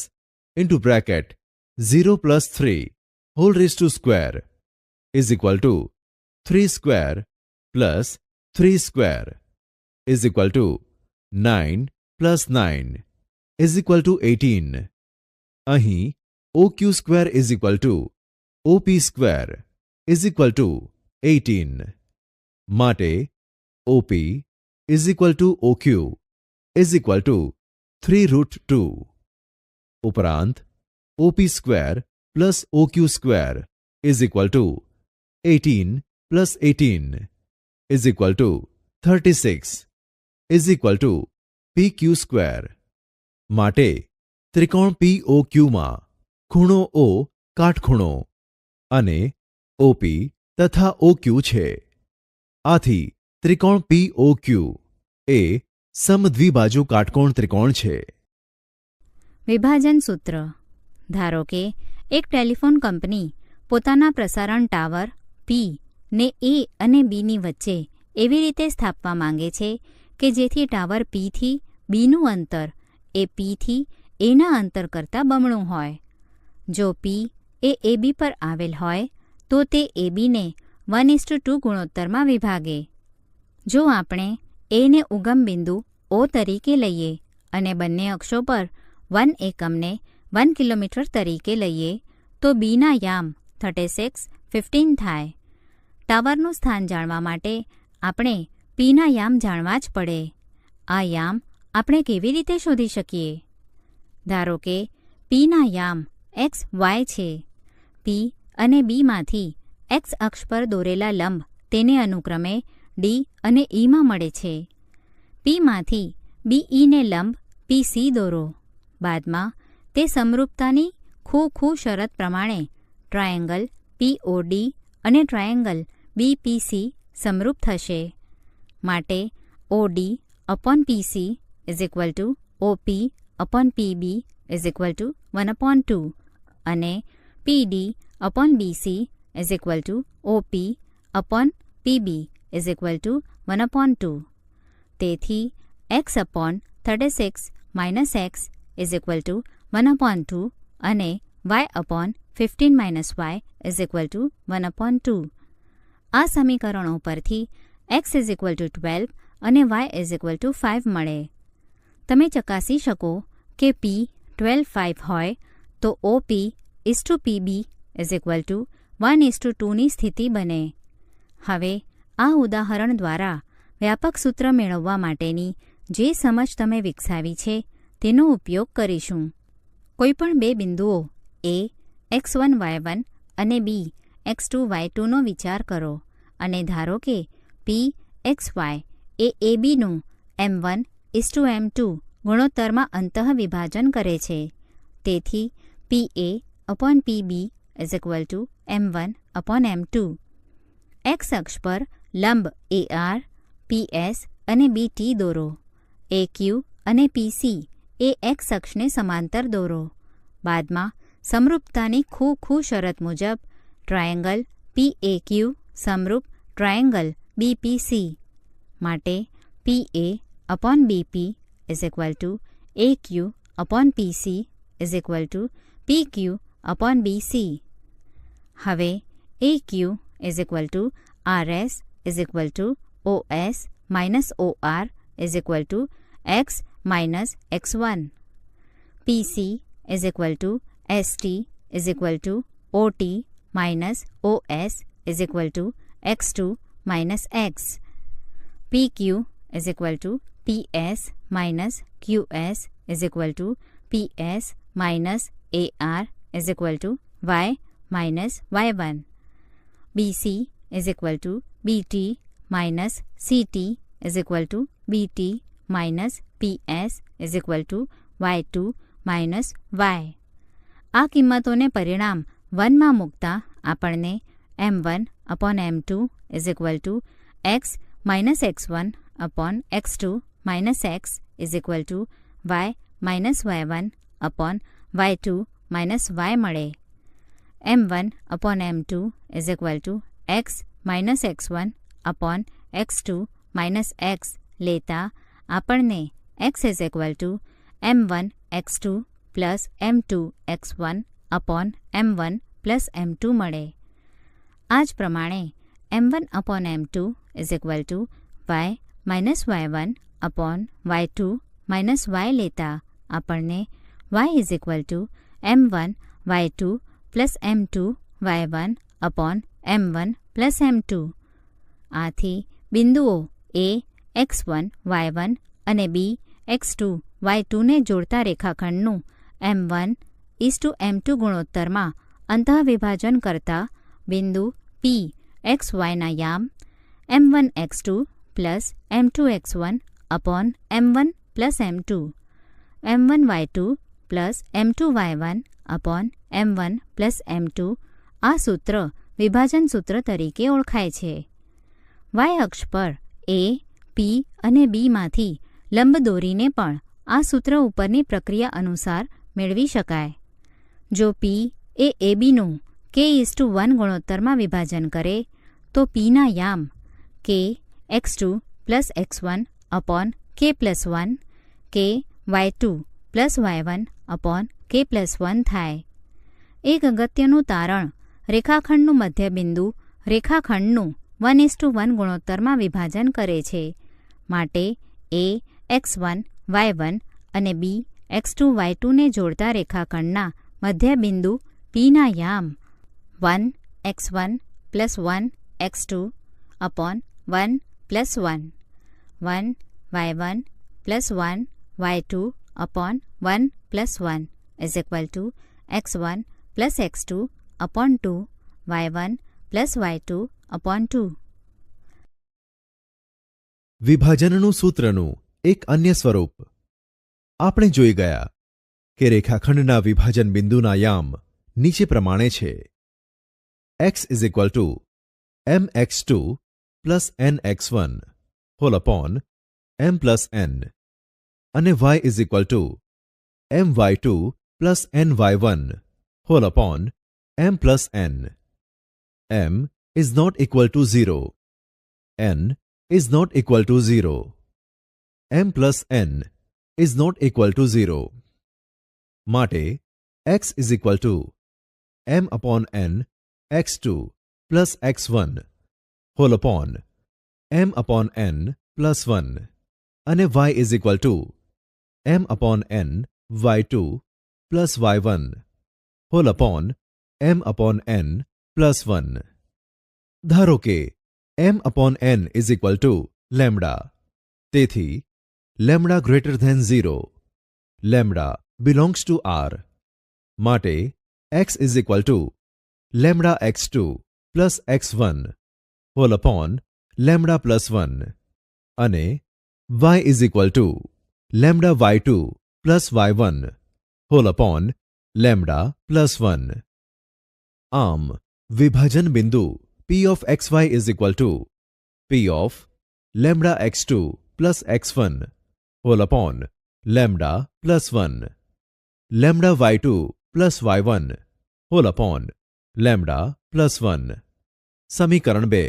into bracket 0 + 3 whole raise to square is equal to 3² + 3² is equal to 9 + 9 is equal to 18. અહીં OQ² is equal to OP² is equal to 18. માટે OP is equal to OQ is equal to 3√2. ઉપરાંત OP² + OQ² is equal to 18 + 18 is equal to 36 is equal two PQ². માટે ત્રિકોણ POQમાં ખૂણો O કાટખૂણો અને OP તથા OQ છે. આથી ત્રિકોણ POQ એ સમદ્વિબાજુ કાટકોણ ત્રિકોણ છે. વિભાજન સૂત્ર. ધારો કે એક ટેલિફોન કંપની પોતાના પ્રસારણ ટાવર P ને A અને Bની વચ્ચે એવી રીતે સ્થાપવા માંગે છે કે જેથી ટાવર P થી Bનું અંતર એ P થી Aના અંતર કરતાં બમણું હોય. જો P એ AB પર આવેલ હોય તો તે ABને 1:2 ગુણોત્તરમાં વિભાગે. જો આપણે Aને ઉગમ બિંદુ O તરીકે લઈએ અને બંને અક્ષો પર 1 એકમને 1 કિલોમીટર તરીકે લઈએ તો Bના યામ 36, 15 થાય. ટાવરનું સ્થાન જાણવા માટે આપણે Pના યામ જાણવા જ પડે. આ યામ આપણે કેવી રીતે શોધી શકીએ? ધારો કે Pના યામ x, y છે. P અને Bમાંથી x અક્ષ પર દોરેલા લંબ તેને અનુક્રમે D અને Eમાં મળે છે. Pમાંથી BEને લંબ PC દોરો. બાદમાં તે સમરૂપતાની ખૂ શરત પ્રમાણે ટ્રાયેંગલ POD અને ટ્રાયેંગલ BPC સમરૂપ થશે. માટે OD/PC is equal two OP/PB is equal to 1/2 અને PD/BC is equal two OP/PB is equal to 1/2. તેથી x/36 - x is equal to 1/2 અને y/15 - y is equal to 1/2. આ સમીકરણો પરથી x ઇઝ ઇક્વલ ટુ 12 અને y is equal two 5 મળે. તમે ચકાસી શકો કે P 12, 5 હોય તો OP/PB ઇઝ ઇક્વલ ટુ 1:2ની સ્થિતિ બને. હવે આ ઉદાહરણ દ્વારા વ્યાપક સૂત્ર મેળવવા માટેની જે સમજ તમે વિકસાવી છે તેનો ઉપયોગ કરીશું. કોઈપણ બે બિંદુઓ A x1, y1 અને B x2, y2નો વિચાર કરો અને ધારો કે P xy એ ABનું m1:m2 ગુણોત્તરમાં અંતઃ વિભાજન કરે છે. તેથી PA/PB is equal two m1/m2. x અક્ષ પર લંબ AR, PS અને BT દોરો. AQ અને PC એ x અક્ષને સમાંતર દોરો. બાદમાં સમરૂપતાની ખૂ શરત મુજબ ટ્રાયેંગલ PAQ સમરૂપ ટ્રાયેંગલ BPC. માટે PA/BP is equal two AQ/PC is equal two PQ/BC. હવે AQ is equal two RS is equal two OS - OR is equal to x - x1. PC is equal two ST is equal two OT minus OS is equal to x2 minus x. PQ is equal two PS minus QS is equal two PS minus AR is equal to y minus y1. BC is equal two BT minus CT is equal two BT minus PS is equal two y2 minus y. આ કિંમતોને પરિણામ 1માં મૂકતા આપણને m1 upon m2 is equal to x minus x1 upon x2 minus x is equal to y minus y1 upon y2 minus y મળે. m1 upon m2 is equal to x minus x1 upon x2 minus x લેતા આપણને x is equal to m1 x2 plus m2 x1 upon m1 plus m2 મળે. આ જ પ્રમાણે m1 upon m2 is equal to y minus y1 upon y2 minus y લેતા આપણને y is equal to m1 y2 plus m2 y1 upon m1 plus m2. આથી બિંદુઓ A x1 y1 અને B x2 y2ને જોડતા રેખાખંડનું m1:m2 ગુણોત્તરમાં અંતઃવિભાજન કરતા બિંદુ P xyના યામ m1 x2 plus m2 x1 upon m1 plus m2, m1 y2 plus m2 y1 upon m1 plus m2 આ સૂત્ર વિભાજન સૂત્ર તરીકે ઓળખાય છે. y અક્ષ પર A, P અને Bમાંથી લંબ દોરીને પણ આ સૂત્ર ઉપરની પ્રક્રિયા અનુસાર મેળવી શકાય. જો P એ ABનું k:1 ગુણોત્તરમાં વિભાજન કરે તો Pના યામ k x2 plus x1 upon k plus 1 k y2 plus y1 upon k plus 1 થાય. એક અગત્યનું તારણ રેખાખંડનું મધ્યબિંદુ રેખાખંડનું 1:1 ગુણોત્તરમાં વિભાજન કરે છે. માટે A x1 y1 અને B x2 y2ને જોડતા રેખાખંડના મધ્યબિંદુ Pના યામ 1 x1 plus 1 x2 upon 1 plus 1, 1 y1 plus 1 y2 upon 1 plus 1 is equal to x1 plus x2 upon 2 y1 plus y2 upon 2. વિભાજનનું સૂત્રનું એક અન્ય સ્વરૂપ. આપણે જોઈ ગયા કે રેખાખંડના વિભાજન બિંદુના યામ નીચે પ્રમાણે છે. x is equal to mx2 plus nx1 whole upon m plus n અને y is equal to my2 plus ny1 whole upon m plus n. m is not equal to 0. n is not equal to 0. m plus n is not equal to 0. માટે x is equal to m upon n x2 plus x1 whole upon m upon n plus 1 અને y is equal to m upon n y2 plus y1 whole upon m upon n plus 1. ધારો કે m upon n is equal to lambda. તેથી lambda greater than 0. Lambda belongs to R. માટે x is equal to lambda x2 plus x1 whole upon lambda plus 1 અને y is equal to lambda y2 plus y1 whole upon lambda plus 1. આમ વિભાજન બિંદુ p of xy is equal to p of lambda x2 plus x1 whole upon lambda plus 1 lambda y2 plus y1 whole upon lambda plus 1. સમીકરણ 2.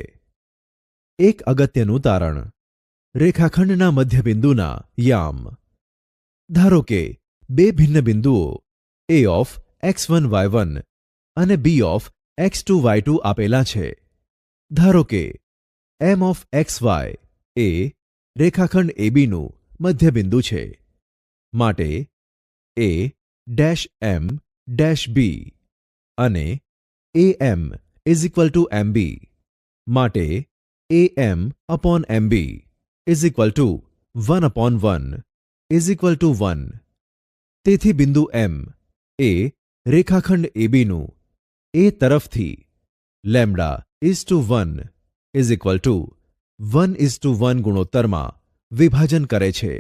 એક અગત્યનું તારણ રેખાખંડના મધ્યબિંદુના યામ. ધારો કે બે ભિન્ન બિંદુઓ a ઓફ x1 y1 અને b ઓફ x2 y2 આપેલા છે. ધારો કે m ઓફ xy એ રેખાખંડ ABનું મધ્યબિંદુ છે. માટે a dash m dash b અને AM is equal to MB માટે AM upon MB is equal to 1/1 is equal to 1. તેથી બિંદુ M એ રેખાખંડ ABનું એ તરફથી lambda is to 1 is equal to 1:1 ગુણોત્તરમાં વિભાજન કરે છે.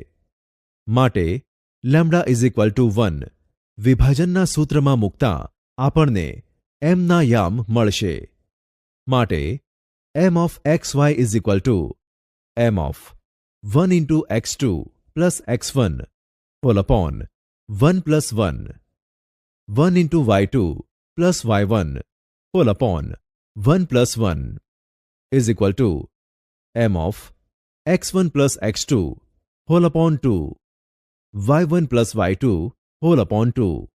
માટે લેમ્બડા ઇઝ ઇક્વલ ટુ 1 વિભાજનના સૂત્રમાં મૂકતા આપણને M ના યામ મળશે. માટે M of XY is equal to M of 1 into x2 plus x1 whole upon 1 plus 1 1 into y2 plus y1 whole upon 1 plus 1 is equal to M of x1 plus x2 whole upon 2 y1 plus y2 whole upon 2.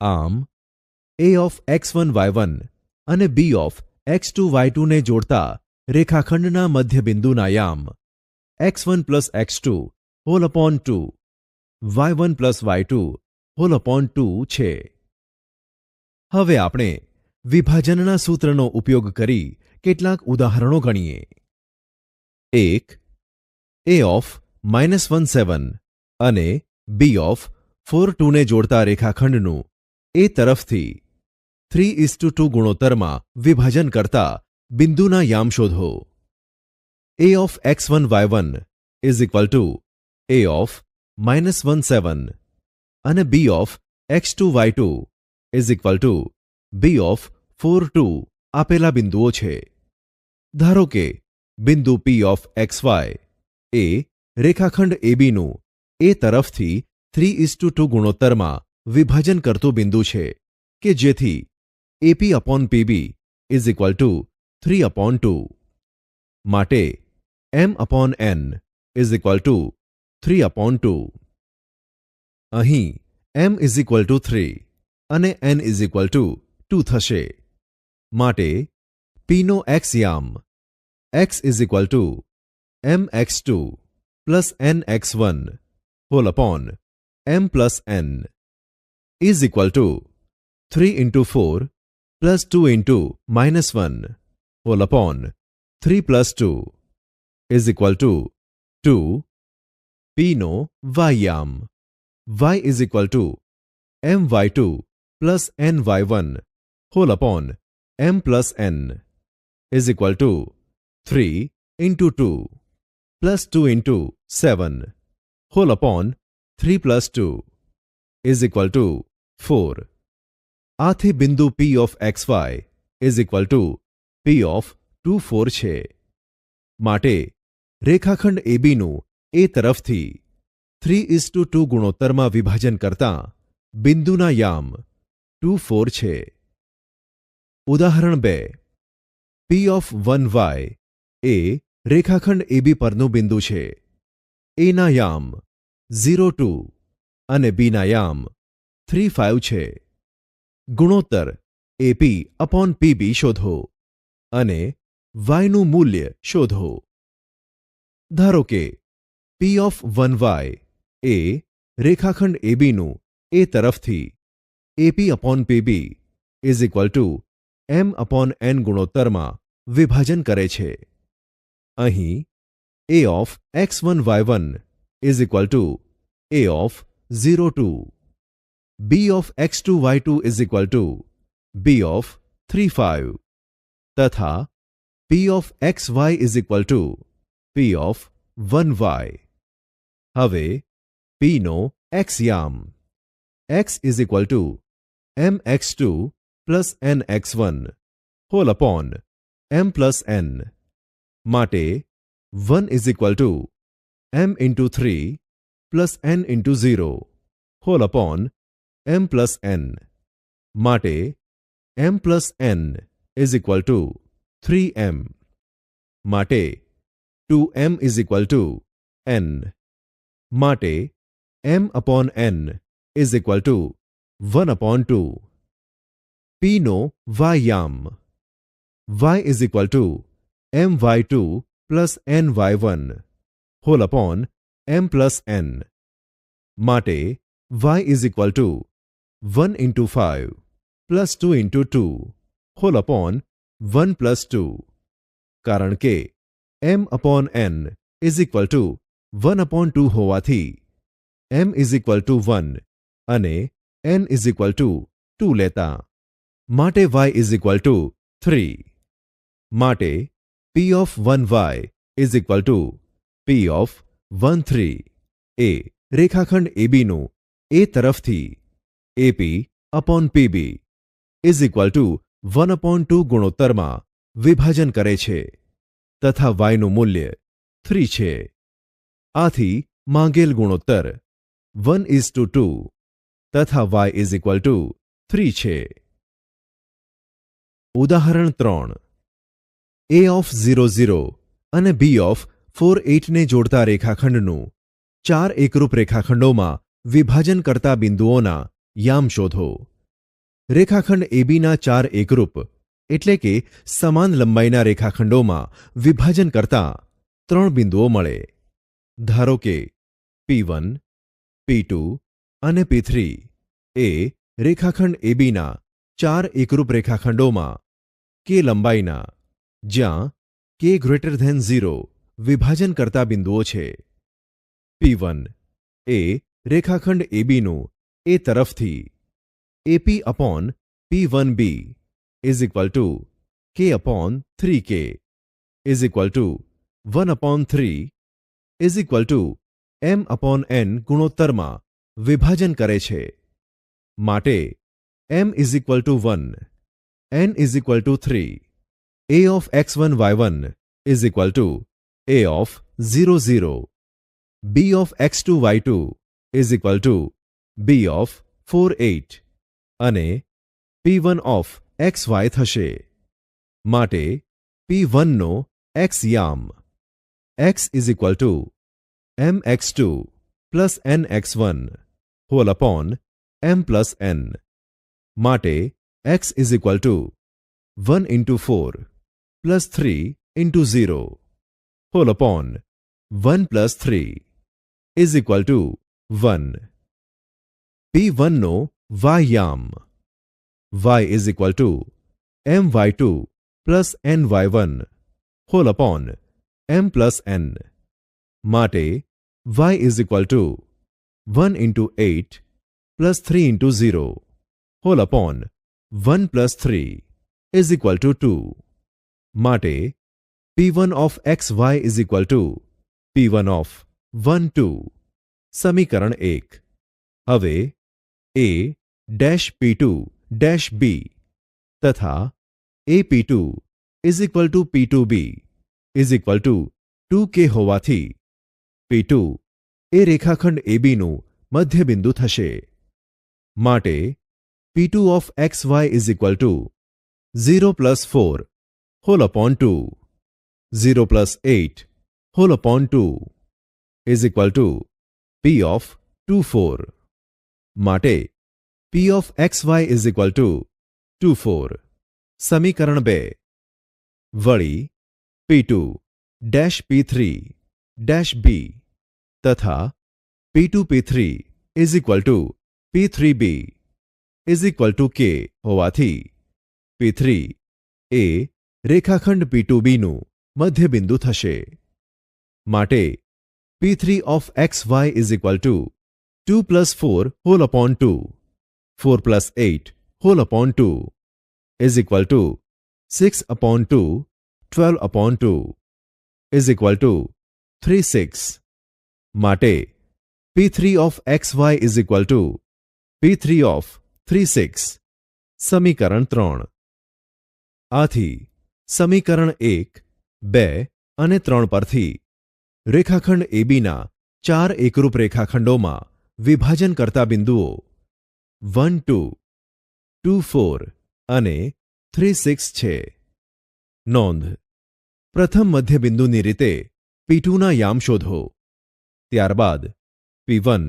આમ A of x1 y1 અને B of x2 y2 ને જોડતા રેખાખંડના મધ્યબિંદુના યામ x1 plus x2 whole upon 2 y1 plus y2 whole upon 2 છે. હવે આપણે વિભાજનના સૂત્રનો ઉપયોગ કરી કેટલાક ઉદાહરણો ગણીએ. 1. A ઓફ -17 અને B ઓફ 4:2 ને જોડતા રેખાખંડનું એ તરફથી 3:2 ગુણોત્તરમાં વિભાજન કરતા બિંદુના યામ શોધો. A of x1 y1 is equal to A of -17 અને B of x2 y2 is equal to B of 4:2 આપેલા બિંદુઓ છે. ધારો કે બિંદુ P ઓફ XY એ રેખાખંડ ABનું એ તરફથી 3:2 ગુણોત્તરમાં વિભાજન કરતું બિંદુ છે કે જેથી AP upon PB is equal to 3/2. માટે M upon N is equal to 3/2. અહીં M ઇઝ ઇક્વલ ટુ 3 અને N ઇઝ ઇક્વલ ટુ 2 થશે. માટે P નો x યામ x is equal to mx2 plus nx1 whole upon m plus n is equal to 3 into 4 plus 2 into -1 whole upon 3 plus 2 is equal to 2. P નો y યામ y is equal to my2 plus ny1 whole upon m plus n is equal to 3 into 2 plus 2 into 7 whole upon 3 plus 2 is equal to 4. આથી બિંદુ P of XY is equal to P of 2, 4 છે. માટે રેખાખંડ ABનું A તરફથી 3:2 ગુણોત્તરમાં વિભાજન કરતાં બિંદુના યામ 2, 4 છે. ઉદાહરણ 2. P ઓફ 1y એ રેખાખંડ AB પરનું બિંદુ છે. A ના યામ 0, 2 અને B ના યામ 3, 5 છે. ગુણોત્તર AP અપોન PB શોધો અને y નું મૂલ્ય શોધો. ધારો કે P ઓફ 1y એ રેખાખંડ ABનું એ તરફથી AP upon PB is equal to M upon N ગુણોત્તરમાં વિભાજન કરે છે. અહીં A of x1 y1 is equal to A of 0, 2 B of x2 y2 is equal to B of 3, 5 તથા P of xy is equal to P of 1y. હવે P નો x યામ x is equal to mx2 plus nx1 whole upon m plus n. માટે 1 is equal to m into 3 plus n into 0 whole upon m plus n. માટે m plus n is equal to 3m. માટે 2m is equal to n. માટે m upon n is equal to 1/2. P નો y યામ y is equal to my2 plus ny1 whole upon m plus n. માટે y is equal to 1 into 5 plus 2 into 2 whole upon 1 plus 2, કારણ કે m upon n is equal to 1 upon 2 હોવાથી m is equal to 1 અને n is equal to 2 લેતા માટે y is equal to 3. માટે p of 1y is equal to p of 1 3 એ રેખાખંડ ABનું A તરફથી AP upon PB is equal to 1 upon 2 ગુણોત્તરમાં વિભાજન કરે છે તથા yનું મૂલ્ય 3 છે. આથી માંગેલ ગુણોત્તર 1:2 તથા y ઇઝ ઇક્વલ ટુ 3 છે. ઉદાહરણ 3. a ઓફ 0 0 અને b ઓફ 4 8 ને જોડતા રેખાખંડનું 4 એકરૂપ રેખાખંડોમાં વિભાજન કરતા બિંદુઓના યામ શોધો. રેખાખંડ ABના 4 એકરૂપ એટલે કે સમાન લંબાઈના રેખાખંડોમાં વિભાજન કરતા 3 બિંદુઓ મળે. ધારો કે P1, P2 અને P3 એ રેખાખંડ ABના 4 એકરૂપ રેખાખંડોમાં k લંબાઈના જ્યાં k ગ્રેટર ધેન 0 વિભાજન કરતા બિંદુઓ છે. P1 એ રેખાખંડ ABનું એ તરફથી AP upon P1B is equal two k upon 3k is equal to 1 upon 3 is equal to m upon n ગુણોત્તરમાં વિભાજન કરે છે. માટે m is equal to 1, n is equal to 3, a of x1 y1 is equal to a of 0 0, b of x2 y2 is equal to b of 4 8 અને p1 of xy થશે. માટે p1 નો x યામ x is equal to mx2 plus nx1 whole upon m plus n. માટે x is equal to 1 into 4 plus 3 into 0 whole upon 1 plus 3 is equal to 1. p1 નો y યામ y is equal to my2 plus ny1 whole upon m plus n. માટે y is equal to 1 into 8 plus 3 into 0 whole upon 1 plus 3 is equal to 2. માટે p1 of xy is equal two p1 of 1 2. સમીકરણ 1. હવે a dash p2 dash b તથા AP2 is equal two P2b is equal two 2k હોવાથી P2 એ રેખાખંડ ABનું મધ્યબિંદુ થશે. માટે P2 of xy is equal to 0 plus 4 whole upon 2, 0 plus 8 whole upon 2 is equal to P of 2 4. માટે P of xy is equal to 2 4. સમીકરણ 2. વળી P2 dash P3 dash B તથા P2 P3 is equal two P3B is equal two k હોવાથી P3 એ રેખાખંડ P2Bનું મધ્યબિંદુ થશે. માટે P3 of xy is equal to 2 plus 4 whole upon 2, 4 plus 8 whole upon 2 is equal to 6 upon 2 12 upon 2 is equal to 3 6. માટે P3 of xy is equal to P3 of 3 6. સમીકરણ 3. આથી સમીકરણ 1, 2 અને 3 પરથી રેખાખંડ ABના 4 એકરૂપ રેખાખંડોમાં વિભાજન કરતા બિંદુઓ 1 2, 2 4 અને 3 6 છે. નોંધ: પ્રથમ મધ્યબિંદુની રીતે P2ના યામ શોધો. ત્યારબાદ P1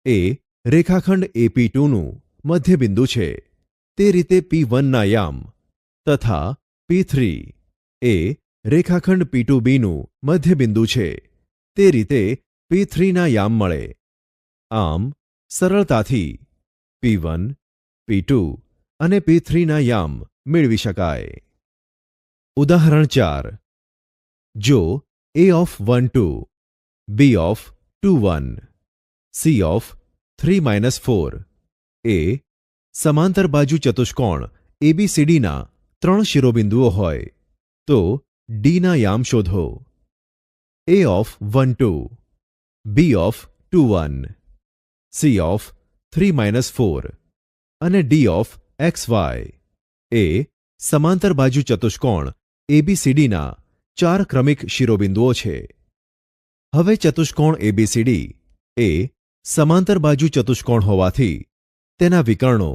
એ રેખાખંડ AP2નું મધ્યબિંદુ છે તે રીતે P1ના યામ તથા P3 એ રેખાખંડ P2Bનું મધ્યબિંદુ છે તે રીતે P3ના યામ મળે. આમ સરળતાથી P1, P2 અને P3ના યામ મેળવી શકાય. ઉદાહરણ 4. જો A of 1 2, B of 2 1, C of 3 -4 એ સમાંતર બાજુ ચતુષ્કોણ ABCDના 3 શિરોબિંદુઓ હોય તો Dના યામ શોધો. A of 1 2, B of 2 1, C of 3 -4 અને D of XY એ સમાંતર બાજુ ચતુષ્કોણ ABCDના 4 ક્રમિક શિરોબિંદુઓ છે. હવે ચતુષ્કોણ ABCD એ સમાંતર બાજુ ચતુષ્કોણ હોવાથી તેના વિકર્ણો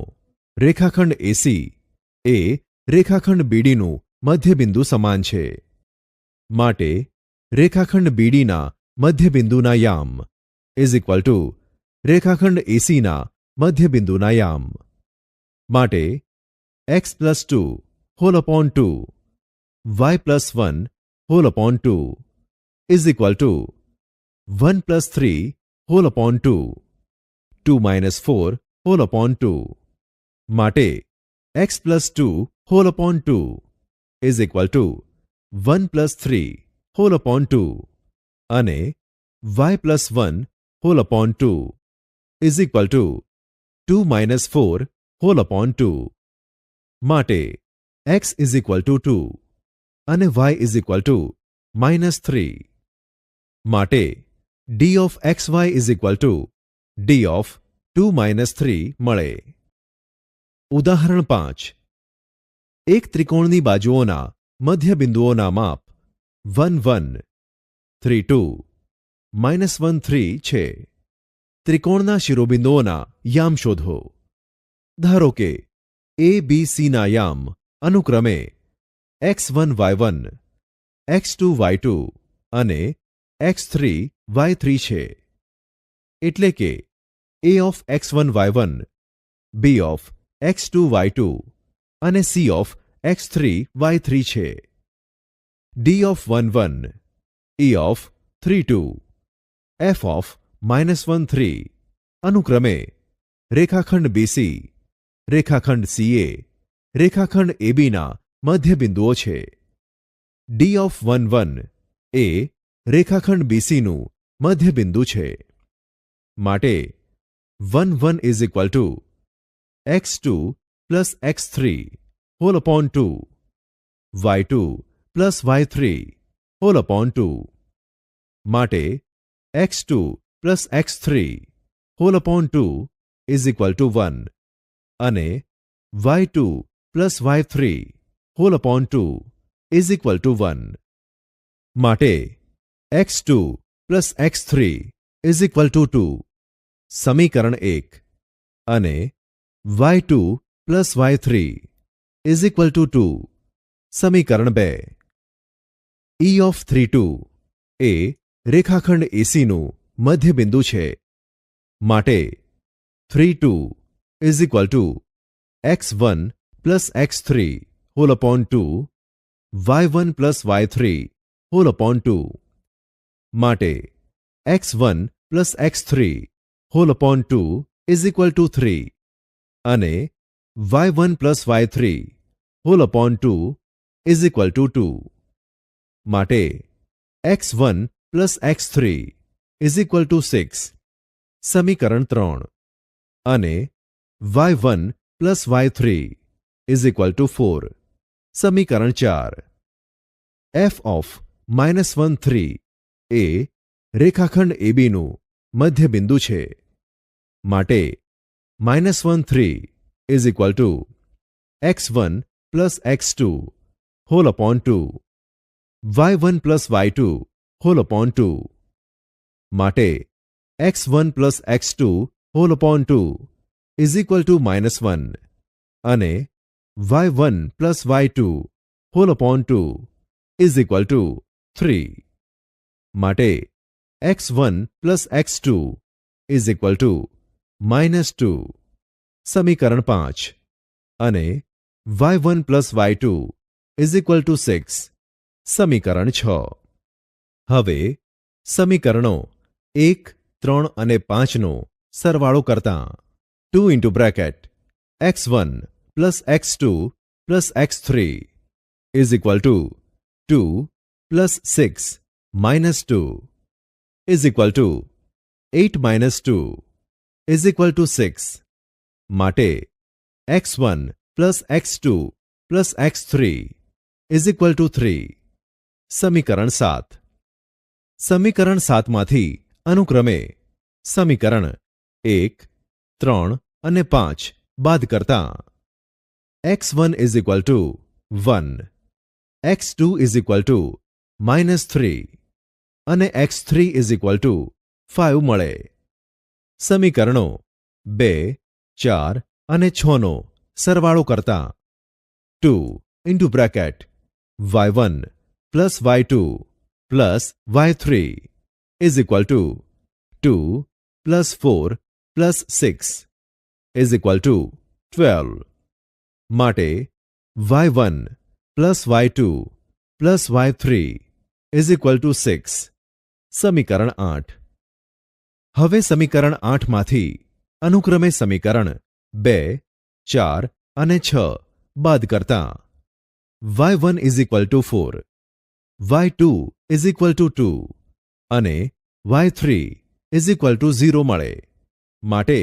રેખાખંડ AC એ રેખાખંડ BDનું મધ્યબિંદુ સમાન છે. માટે રેખાખંડ BDના મધ્યબિંદુના યામ ઇઝ ઇક્વલ ટુ રેખાખંડ ACના મધ્યબિંદુના યામ. માટે x+2 whole upon 2 y+1 whole upon 2 is equal to 1+3 whole upon 2 2 -4 whole upon 2. માટે x+2 whole upon 2 is equal to 1+3 whole upon 2 અને y+1 whole upon 2 is equal to 2 -4 whole upon 2. માટે x is equal to 2 અને y is equal to -3. માટે D of XY is equal two D of 2 -3 મળે. ઉદાહરણ 5. એક ત્રિકોણની બાજુઓના મધ્યબિંદુઓના માપ 1 1, 3 2, -1 3 છે. ત્રિકોણના શિરોબિંદુઓના યામ શોધો. ધારો કે ABCના યામ અનુક્રમે x1 y1, x2 y2 અને x3 y3 છે. એટલે કે A of x1 y1, B of x2 y2 અને C of x3 y3 છે. D of 1 1, E of 3 2, F of -1 3 અનુક્રમે રેખાખંડ BC, રેખાખંડ CA, રેખાખંડ ABના મધ્યબિંદુઓ છે. D of 1 1 એ રેખાખંડ BCનું મધ્યબિંદુ છે. માટે 1 1 is equal to x2 plus x3 whole upon 2, y2 plus y3 whole upon 2. માટે x2 plus x3 whole upon 2 is equal to 1 અને y2 plus y3 whole upon 2 is equal to 1. માટે x2 plus x3 is equal to 2 સમીકરણ 1 અને y2 plus y3 is equal to 2 સમીકરણ 2. E of 3 2 એ રેખાખંડ ACનું મધ્યબિંદુ છે. માટે 3 2 is equal to x1 plus x3 whole upon 2, y1 plus y3 whole upon 2. માટે x1 plus x3 whole upon 2 is equal to 3 અને y1 plus y3 whole upon 2 is equal to 2. માટે x1 plus x3 is equal to 6 સમીકરણ 3 અને y1 plus y3 is equal to 4 સમીકરણ 4. F of -1 3 એ રેખાખંડ ABનું મધ્યબિંદુ છે. માટે -1 3 is equal to x1 plus x2 whole upon 2, y1 plus y2 whole upon 2. માટે x1 plus x2 whole upon 2 is equal to -1 અને y1 plus y2 whole upon 2 is equal to 3. માટે x1 plus x2 is equal to -2 સમીકરણ 5 અને y1 plus y2 is equal to 6 સમીકરણ 6. હવે સમીકરણો 1 3 અને 5નો સરવાળો કરતાં 2 into bracket x1 plus x2 plus x3 is equal to 2 plus 6 minus 2 is equal to 8 minus 2 is equal to 6. માટે x1 plus x2 plus x3 is equal to 3. સમીકરણ 7. સમીકરણ 7માંથી અનુક્રમે સમીકરણ 1, 3 અને 5 બાદ કરતા x1 is equal to 1, x2 is equal to -3 અને x3 is equal to 5 મળે. સમીકરણો 2, 4 અને 6નો સરવાળો કરતા 2 into bracket y1 plus y2 plus y3 is equal to 2 plus 4 plus 6 is equal to 12. માટે y1 plus y2 plus y3 is equal to 6. સમીકરણ 8. હવે સમીકરણ 8માંથી અનુક્રમે સમીકરણ 2, 4 અને 6 બાદ કરતા y1 is equal to 4, y2 is equal to 2 અને y3 is equal to 0 મળે. માટે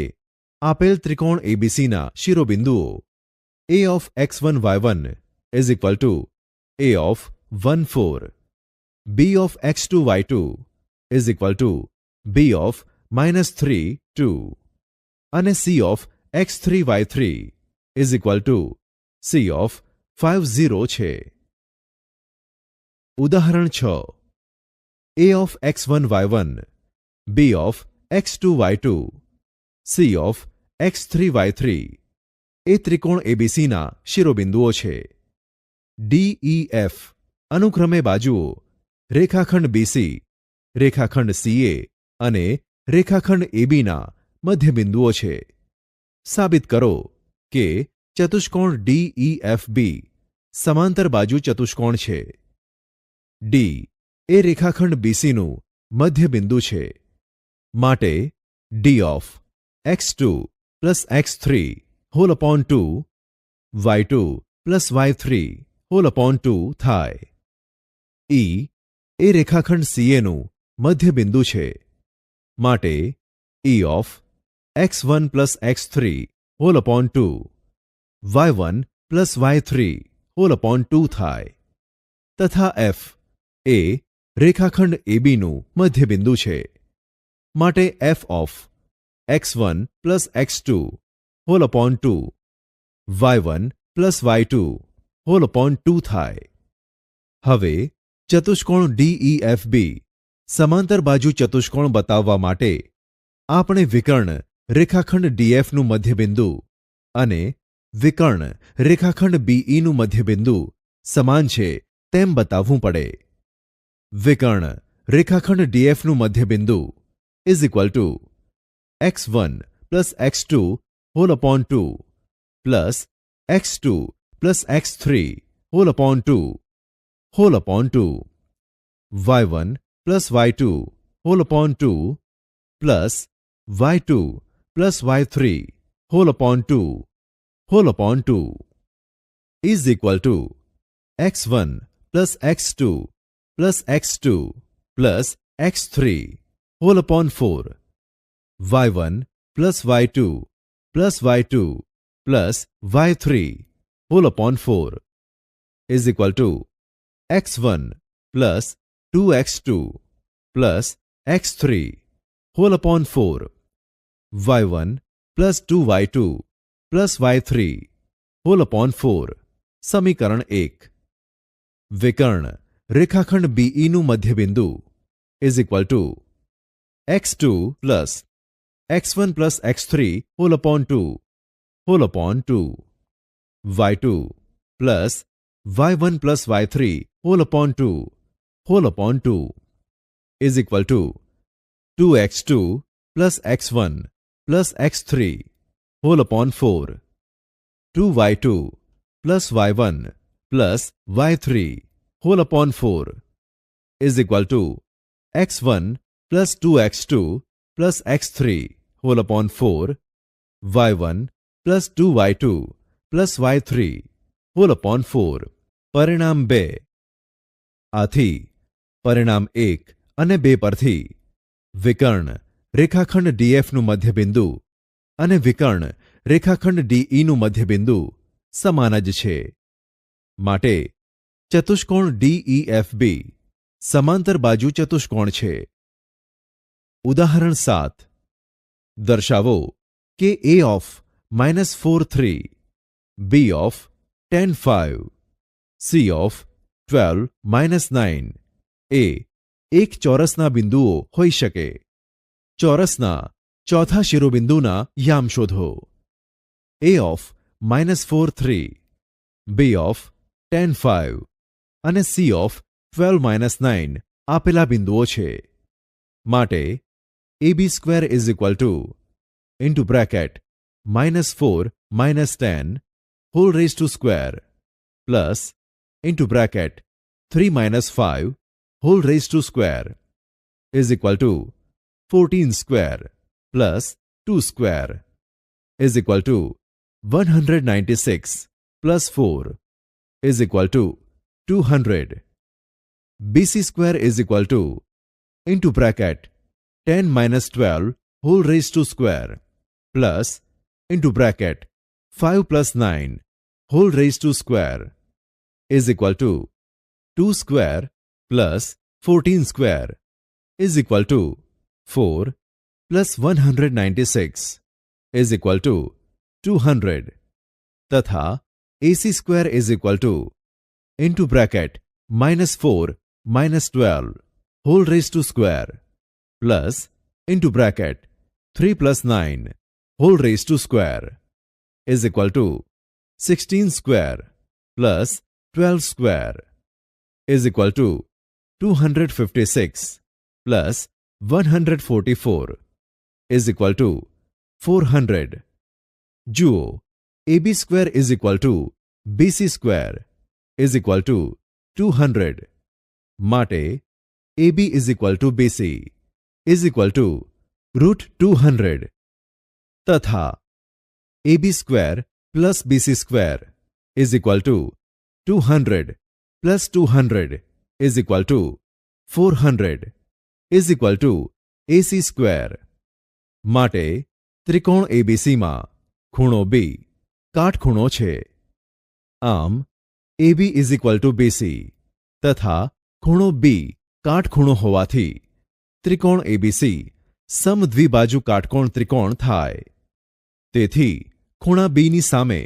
આપેલ ત્રિકોણ ABCના શિરોબિંદુઓ a of x1 y1 is equal to a of 1 4, b of x2 y2 is equal to b of -3 2 અને c of x3 y3 is equal to c of 5 0 છે. ઉદાહરણ 6. a of x1 y1, b of x2 y2, c of x3 y3 એ ત્રિકોણ ABCના શિરોબિંદુઓ છે. DEF અનુક્રમે બાજુઓ રેખાખંડ BC, રેખાખંડ CA અને રેખાખંડ ABના મધ્યબિંદુઓ છે. સાબિત કરો કે ચતુષ્કોણ DEFB સમાંતર બાજુ ચતુષ્કોણ છે. D એ રેખાખંડ BCનું મધ્યબિંદુ છે. માટે D of x2 plus x3 whole upon 2, y2 plus y3 whole upon 2 થાય. E એ રેખાખંડ CAનું મધ્યબિંદુ છે. માટે E of x1 plus x3 whole upon 2, y1 plus y3 whole upon 2 થાય. તથા F એ રેખાખંડ ABનું મધ્યબિંદુ છે. માટે F of x1 plus x2 whole upon 2, y1 plus y2 whole upon 2 થાય. હવે ચતુષ્કોણ DEFB સમાંતર બાજુ ચતુષ્કોણ બતાવવા માટે આપણે વિકર્ણ રેખાખંડ DFનું મધ્યબિંદુ અને વિકર્ણ રેખાખંડ BEનું મધ્યબિંદુ સમાન છે તેમ બતાવવું પડે. વિકર્ણ રેખાખંડ DFનું મધ્યબિંદુ is equal to x1 plus x2 whole upon 2 plus x2 plus x3 whole upon 2 whole upon 2, y1 plus y2 whole upon 2 plus y2 plus y3 whole upon 2 whole upon 2 is equal to x1 plus x2 plus x2 plus x3 whole upon 4, y1 plus y2 plus y2 plus y3 whole upon 4 is equal to x1 plus 2x2 plus x3 whole upon 4, y1 plus 2y2 plus y3 whole upon 4. સમીકરણ 1. વિકર્ણ રેખાખંડ BEનું મધ્યબિંદુ is equal to x2 plus x1 plus x3 whole upon 2 whole upon 2, y2 plus y1 plus y3 whole upon 2 whole upon 2 is equal to 2x2 plus x1 plus x3 whole upon 4, 2y2 plus y1 plus y3 whole upon 4 is equal to x1 plus 2x2 plus x3 whole upon 4, y1 plus 2y2 plus y3 whole upon 4. પરિણામ 2. આથી પરિણામ 1 અને 2 પરથી વિકર્ણ રેખાખંડ ડીએફનું મધ્યબિંદુ અને વિકર્ણ રેખાખંડ ડીઈનું મધ્યબિંદુ સમાન જ છે. માટે ચતુષ્કોણ ડીઈએફબી સમાંતર બાજુ ચતુષ્કોણ છે. ઉદાહરણ 7. દર્શાવો કે A of -4 3, B of 10 5, C of 12 -9 એ એક ચોરસના બિંદુઓ હોઈ શકે. ચોરસના ચોથા શિરોબિંદુના યામ શોધો. A ઓફ -4 3, B ઓફ 10 5 અને C ઓફ 12 -9 આપેલા બિંદુઓ છે. માટે AB² into bracket -4 -10 whole raised to square plus into bracket 3 5 whole raised to square is equal to 14 square plus 2 square is equal to 196 plus 4 is equal to 200. BC² is equal to into bracket 10 minus 12 whole raised to square plus into bracket 5 plus 9 whole raised to square is equal to 2 square plus 14 square is equal to 4 plus 196 is equal to 200 तथा AC² is equal to into bracket -4 -12 whole raised to square plus into bracket 3 plus 9 whole raised to square is equal to 16 square plus 12 square is equal to 256 plus 144 is equal to 400. જુઓ AB² is equal to BC² is equal to 200. માટે AB is equal to BC is equal to √200 તથા AB² plus BC² is equal to 200 plus 200 is equal to 400 is equal to AC². માટે ત્રિકોણ ABCમાં ખૂણો B કાટખૂણો છે. આમ AB is equal to BC તથા ખૂણો B કાટખૂણો હોવાથી ત્રિકોણ ABC સમદ્વિબાજુ કાટકોણ ત્રિકોણ થાય. તેથી ખૂણા બીની સામે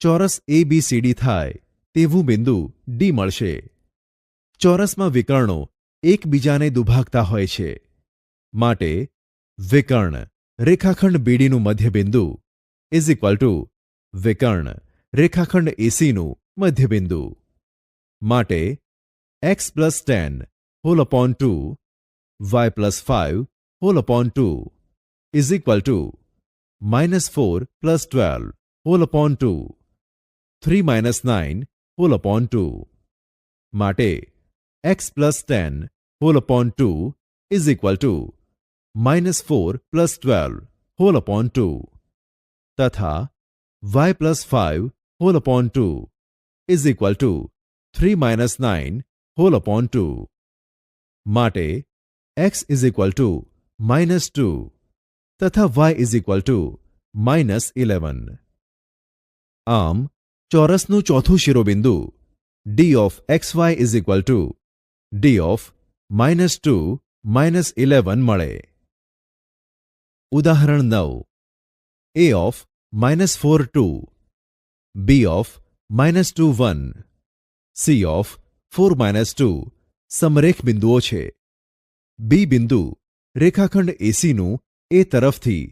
ચોરસ ABCD થાય તેવું બિંદુ D મળશે. ચોરસમાં વિકર્ણો એકબીજાને દુભાગતા હોય છે. માટે વિકર્ણ રેખાખંડ BDનું મધ્યબિંદુ ઇઝ ઇક્વલ ટુ વિકર્ણ રેખાખંડ ACનું મધ્યબિંદુ. માટે x plus 10 whole upon 2 y plus 5 whole upon 2 is equal to -4 plus 12 whole upon 2 3 minus 9 whole upon 2. માટે x plus 10 whole upon 2 is equal to -4 plus 12 whole upon 2 તથા y plus 5 whole upon 2 is equal to 3 minus 9 whole upon 2. માટે x is equal to -2 તથા y is equal to -11. આમ ચોરસનું ચોથું શિરોબિંદુ D of xy is equal to D of -2 -11 મળે. ઉદાહરણ 9. A of -4 2, B of -2 1, C of 4 -2 સમરેખ બિંદુઓ છે. B બિંદુ રેખાખંડ ACનું એ તરફથી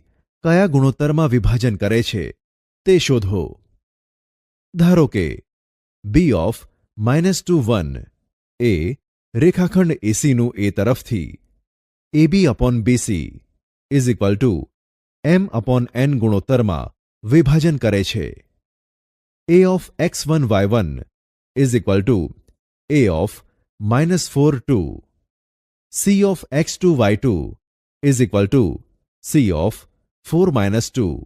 કયા ગુણોત્તરમાં વિભાજન કરે છે તે શોધો. ધારો કે B of -2 1 એ રેખાખંડ ACનું એ તરફથી AB upon BC is equal to M upon N ગુણોત્તરમાં વિભાજન કરે છે. A of x1 y1 is equal to A of -4 2. C of x2 y2 is equal to C of 4 -2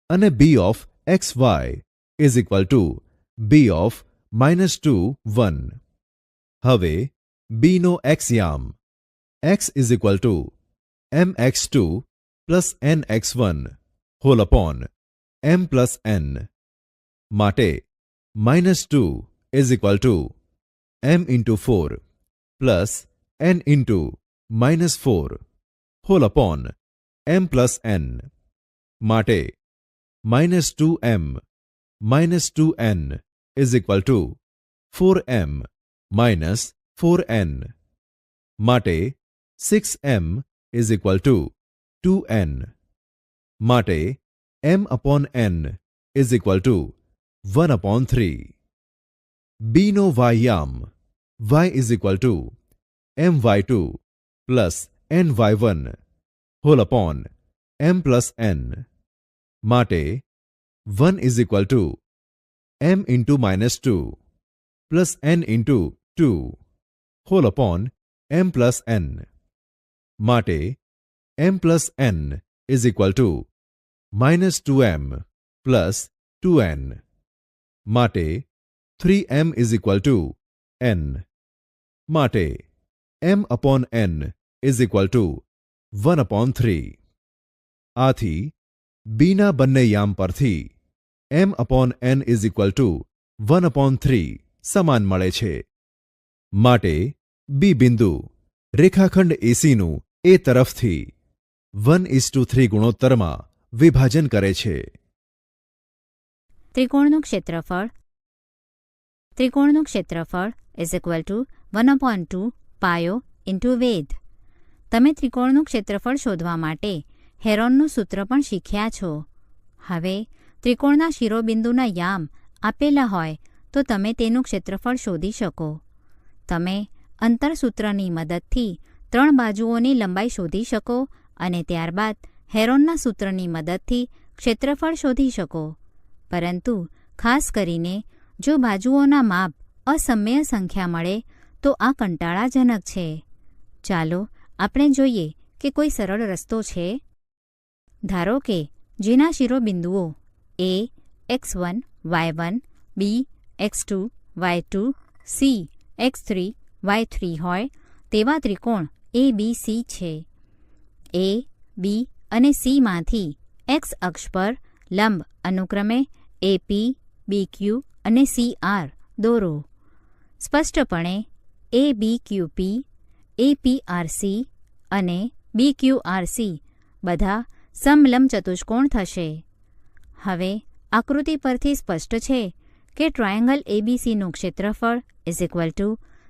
અને B of xy is equal to B of -2 1. હવે બીનો x યામ x is equal to mx2 plus nx1 whole upon m plus n માટે -2 is equal to m into 4 plus n into -4 whole upon m plus n માટે -2m -2n is equal two 4m minus 4n માટે 6m is equal two 2n માટે m upon n is equal to 1/3. બીનો Y યામ y is equal to my2 plus ny1 whole upon m plus n માટે 1 is equal to m into -2 plus n into 2 whole upon m plus n માટે m plus n is equal to -2m plus 2n માટે 3m is equal to n માટે m upon n is equal to 1/3. આથી બીના બંને યામ પરથી m upon n is equal to 1/3 સમાન મળે છે. માટે બી બિંદુ રેખાખંડ એસીનું એ તરફથી 1:3 ગુણોત્તરમાં વિભાજન કરે છે. ત્રિકોણનું ક્ષેત્રફળ ઇઝ ઇક્વલ ટુ 1/2 પાયો ઇન્ટુ વેધ. તમે ત્રિકોણનું ક્ષેત્રફળ શોધવા માટે હેરોનનું સૂત્ર પણ શીખ્યા છો. હવે ત્રિકોણના શિરોબિંદુના યામ આપેલા હોય તો તમે તેનું ક્ષેત્રફળ શોધી શકો. તમે અંતરસૂત્રની મદદથી 3 બાજુઓની લંબાઈ શોધી શકો અને ત્યારબાદ હેરોનના સૂત્રની મદદથી ક્ષેત્રફળ શોધી શકો. પરંતુ ખાસ કરીને જો બાજુઓના માપ અસમય સંખ્યા મળે તો આ કંટાળાજનક છે. ચાલો આપણે જોઈએ કે કોઈ સરળ રસ્તો છે. ધારો કે જેના શિરોબિંદુઓ a x1 y1 b x2 y2 c x3 y3 હોય તેવા ત્રિકોણ ABC છે. a b અને c માંથી x અક્ષ પર લંબ અનુક્રમે AP BQ અને CR દોરો. સ્પષ્ટપણે ABQP APRC અને BQRC બધા સમલંબ ચતુષ્કોણ થશે. હવે આકૃતિ પરથી સ્પષ્ટ છે કે ટ્રાયેંગલ ABCનું ક્ષેત્રફળ ઇઝ ઇક્વલ ટુ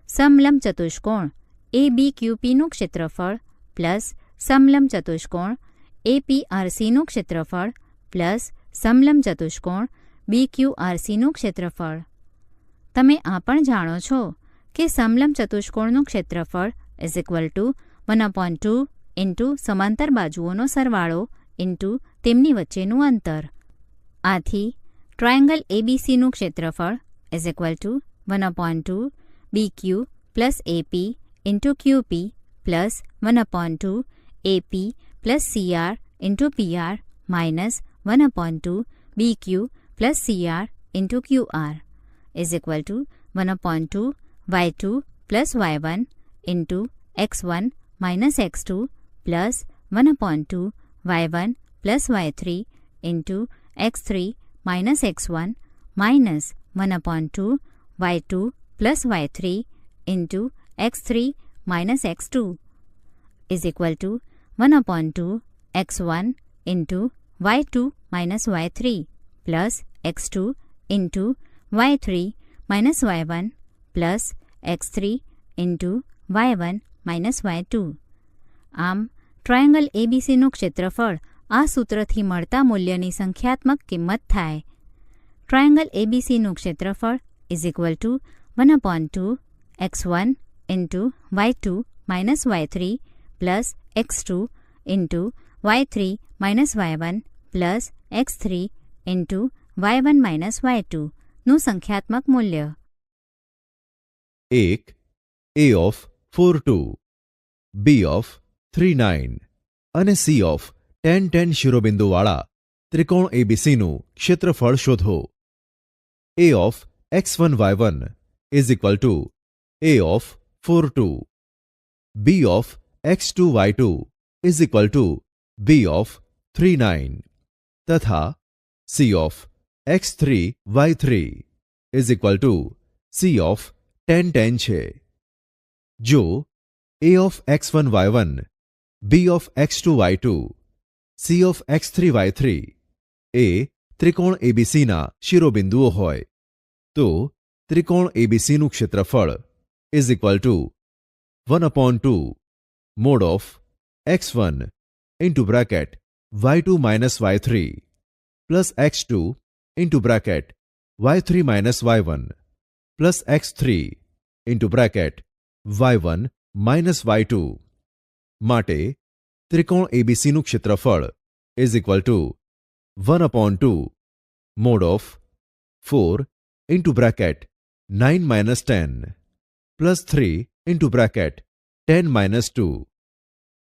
સમલંબ ચતુષ્કોણ ABQPનું ક્ષેત્રફળ પ્લસ સમલંબ ચતુષ્કોણ APRCનું ક્ષેત્રફળ પ્લસ સમલંબ ચતુષ્કોણ BQRCનું ક્ષેત્રફળ. તમે આ પણ જાણો છો કે સમલંબ ચતુષ્કોણનું ક્ષેત્રફળ ઇઝ ઇક્વલ ટુ 1/2 ઇન્ટુ સમાંતર બાજુઓનો સરવાળો ઇન્ટુ તેમની વચ્ચેનું અંતર. આથી ટ્રાયેંગલ ABCનું ક્ષેત્રફળ is equal to 1/2 BQ plus AP into QP plus 1/2 AP plus CR into PR minus 1/2 BQ plus CR into QR is equal to 1/2 Y2 plus Y1 into X1 minus X2 plus 1/2 Y1 plus Y3 into X3 minus X1 minus 1/2 Y2 plus Y3 into X3 minus X2 is equal to 1/2 X1 into Y2 minus Y3 plus X2 into Y3 minus Y1 plus X3 into Y1 minus Y2. આમ triangle ABCનું ક્ષેત્રફળ આ સૂત્રથી મળતા મૂલ્યની સંખ્યાત્મક કિંમત થાય. Triangle ABCનું ક્ષેત્રફળ is equal to 1/2 X1 into Y2 minus Y3 plus X2 into Y3 minus Y1 plus X3 into Y1 minus Y2 નું સંખ્યાત્મક મૂલ્ય. 1. A of 4 2 B of 3 9 અને C of 10 10 શિરોબિંદુવાળા ત્રિકોણ ABCનું ક્ષેત્રફળ શોધો. a of x1 y1 is equal to a of 4 2. b of x2 y2 is equal to b of 3 9 તથા c of x3 y3 is equal to c of 10 10 છે. જો a of x1 y1, b of x2 y2, c of x3 y3 એ ત્રિકોણ એબીસીના શિરોબિંદુઓ હોય તો ત્રિકોણ એબીસીનું ક્ષેત્રફળ is equal to 1/2 mod of x1 into bracket y2 minus y3 plus x2 into bracket y3 minus y1 plus x3 into bracket y1 minus y2 માટે ત્રિકોણ એબીસીનું ક્ષેત્રફળ is equal to 1/2 mod of 4 into bracket 9 minus 10 plus 3 into bracket 10 minus 2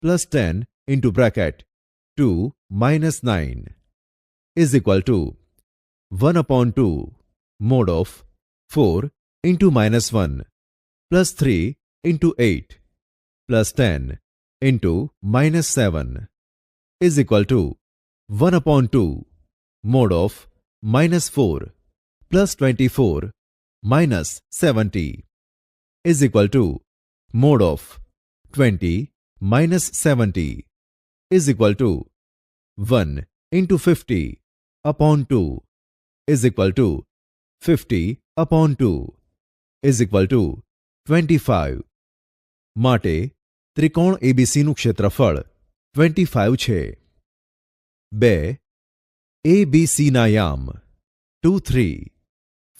plus 10 into bracket 2 minus 9 is equal to 1/2 mod of 4 into minus 1 plus 3 into 8 plus 10 into minus 7 is equal to 1/2 mod of minus 4 plus 24 minus 70 is equal to mod of 20 minus 70 is equal to 1 into 50 upon 2 is equal to 50 upon 2 is equal to 25. માટે ત્રિકોણ એબીસીનું ક્ષેત્રફળ 25 છે. 2. એબીસીના યામ 2 3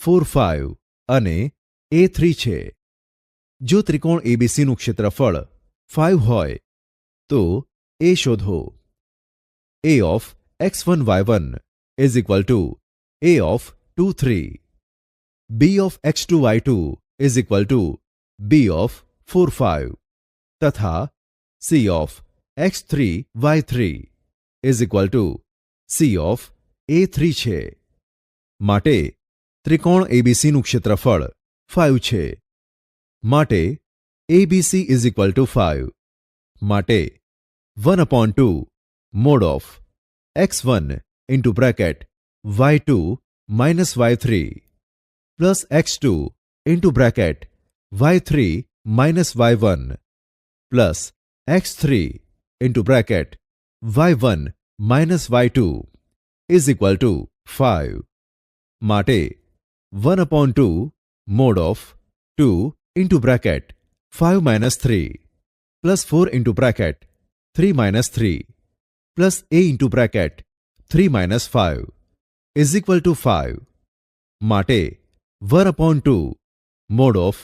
4 5 અને A3 છે. જો ત્રિકોણ એબીસીનું ક્ષેત્રફળ 5 હોય તો એ શોધો. a of x1 y1 is equal to a of 2 3. b of x2 y2 is equal to b of 4 5 તથા c of x3 y3 is equal to c of a3 છે. માટે ત્રિકોણ એબીસીનું ક્ષેત્રફળ 5 છે. માટે ABC is equal to 5. માટે 1/2 mod of x1 into bracket y2 minus y3 plus x2 into bracket y3 minus y1 plus x3 into bracket y1 minus y2 is equal to 5. માટે 1/2 mod of 2 into bracket 5 minus 3 plus 4 into bracket 3 minus 3 plus a into bracket 3 minus 5 is equal to 5. માટે 1/2 mod of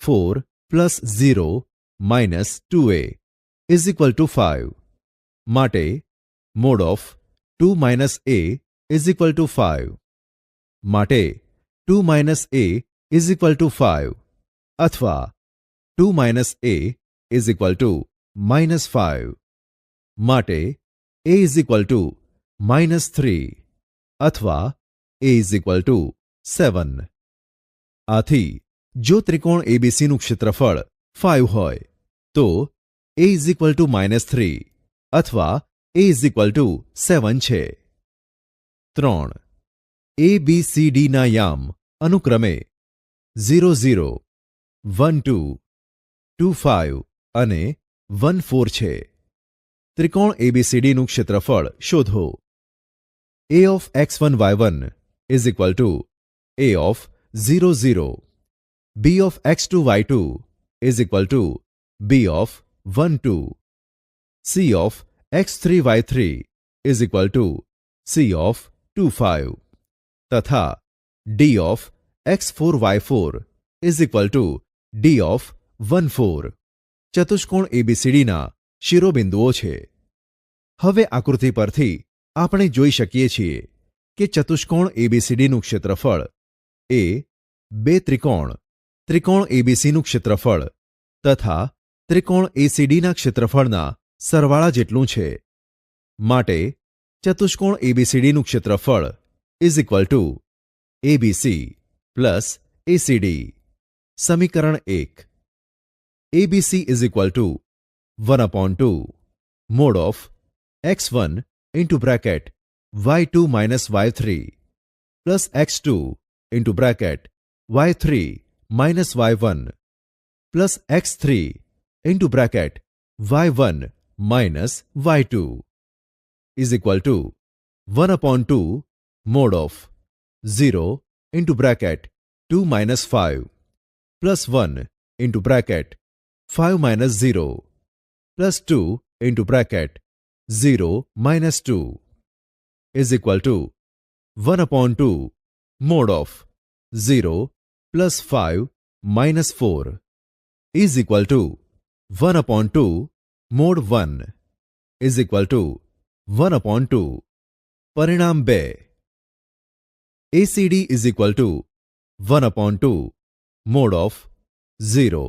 4 plus 0 minus 2a is equal to 5. માટે mod of 2 minus a is equal to 5. માટે 2 minus a is equal to 5 અથવા 2 minus a is equal to minus 5. માટે a is equal to minus 3 અથવા a is equal to 7. આથી જો ત્રિકોણ એબીસીનું ક્ષેત્રફળ 5 હોય તો a is equal to minus 3 અથવા a is equal to 7 છે. 3. ABCDના યામ અનુક્રમે 0 0 1 2 2 5 અને 1 4 છે. ત્રિકોણ એબીસીડીનું ક્ષેત્રફળ શોધો. a of x1 y1 is equal to a of 0 0. b of x2 y2 is equal to b of 1 2. c of x3 y3 is equal to c of 2 5. તથા d of x4 y4 is equal to d of 1 4. ચતુષ્કોણ એબીસીડીના શિરોબિંદુઓ છે. હવે આકૃતિ પરથી આપણે જોઈ શકીએ છીએ કે ચતુષ્કોણ એબીસીડીનું ક્ષેત્રફળ એ બે ત્રિકોણ એબીસીનું ક્ષેત્રફળ તથા ત્રિકોણ એસીડીના ક્ષેત્રફળના સરવાળા જેટલું છે. માટે ચતુષ્કોણ એબીસીડીનું ક્ષેત્રફળ is equal to ABC plus ACD. સમીકરણ 1. ABC is equal to 1/2 mod of x1 into bracket y2 minus y3 plus x2 into bracket y3 minus y1 plus x3 into bracket y1 minus y2 is equal to 1/2 mod of 0 into bracket 2 minus 5 plus 1 into bracket 5 minus 0 plus 2 into bracket 0 minus 2 is equal to 1/2 mod of 0 plus 5 minus 4 is equal to 1/2 mod 1 is equal to 1/2. પરિણામ 2. ACD is equal to 1/2 mod of 0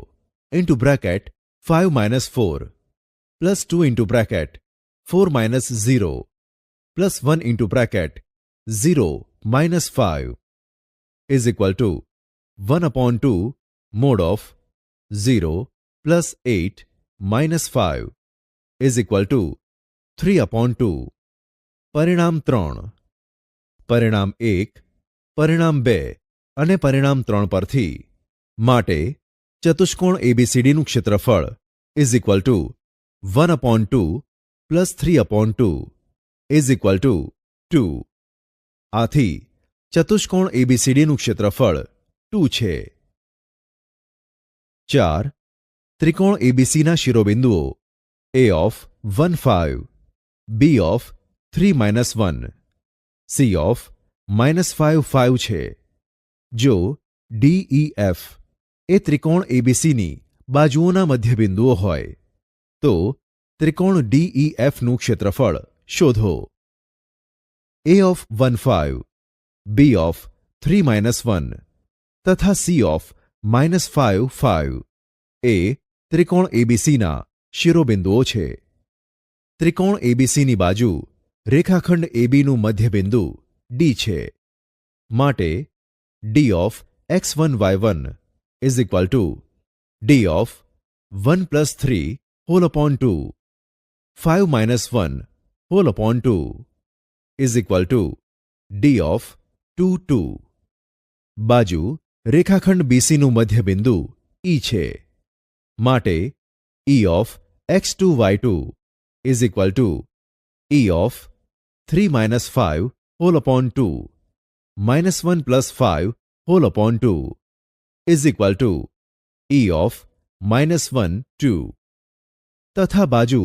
into bracket 5 minus 4 plus 2 into bracket 4 minus 0 plus 1 into bracket 0 minus 5 is equal to 1/2 mod of 0 plus 8 minus 5 is equal to 3/2. પરિણામ 3. પરિણામ 1, પરિણામ 2 અને પરિણામ 3 પરથી માટે ચતુષ્કોણ એબીસીડીનું ક્ષેત્રફળ is equal to 1/2 plus 3/2 is equal to 2. આથી ચતુષ્કોણ એબીસીડીનું ક્ષેત્રફળ 2 છે. 4. ત્રિકોણ એબીસીના શિરોબિંદુઓ A of 1 5, B of 3 minus 1, C of minus 5 5 છે. જો ડીઈએફ એ ત્રિકોણ એબીસીની બાજુઓના મધ્યબિંદુઓ હોય તો ત્રિકોણ ડીઈએફનું ક્ષેત્રફળ શોધો. એ ઓફ 1 5, બી ઓફ 3 માઇનસ 1 તથા સી ઓફ માઇનસ 5 5 એ ત્રિકોણ એબીસીના શિરોબિંદુઓ છે. ત્રિકોણ એબીસીની બાજુ રેખાખંડ એબીનું મધ્યબિંદુ ડી છે. માટે D of x1 y1 is equal to D of 1 plus 3 whole upon 2 5 minus 1 whole upon 2 is equal to D of 2 2. બાજુ રેખાખંડ બીસીનું મધ્યબિંદુ ઈ છે. માટે E of x2 y2 is equal to E of 3 minus 5 whole upon 2 minus 1 plus 5 whole upon 2 is equal to E of minus 1 2. તથા બાજુ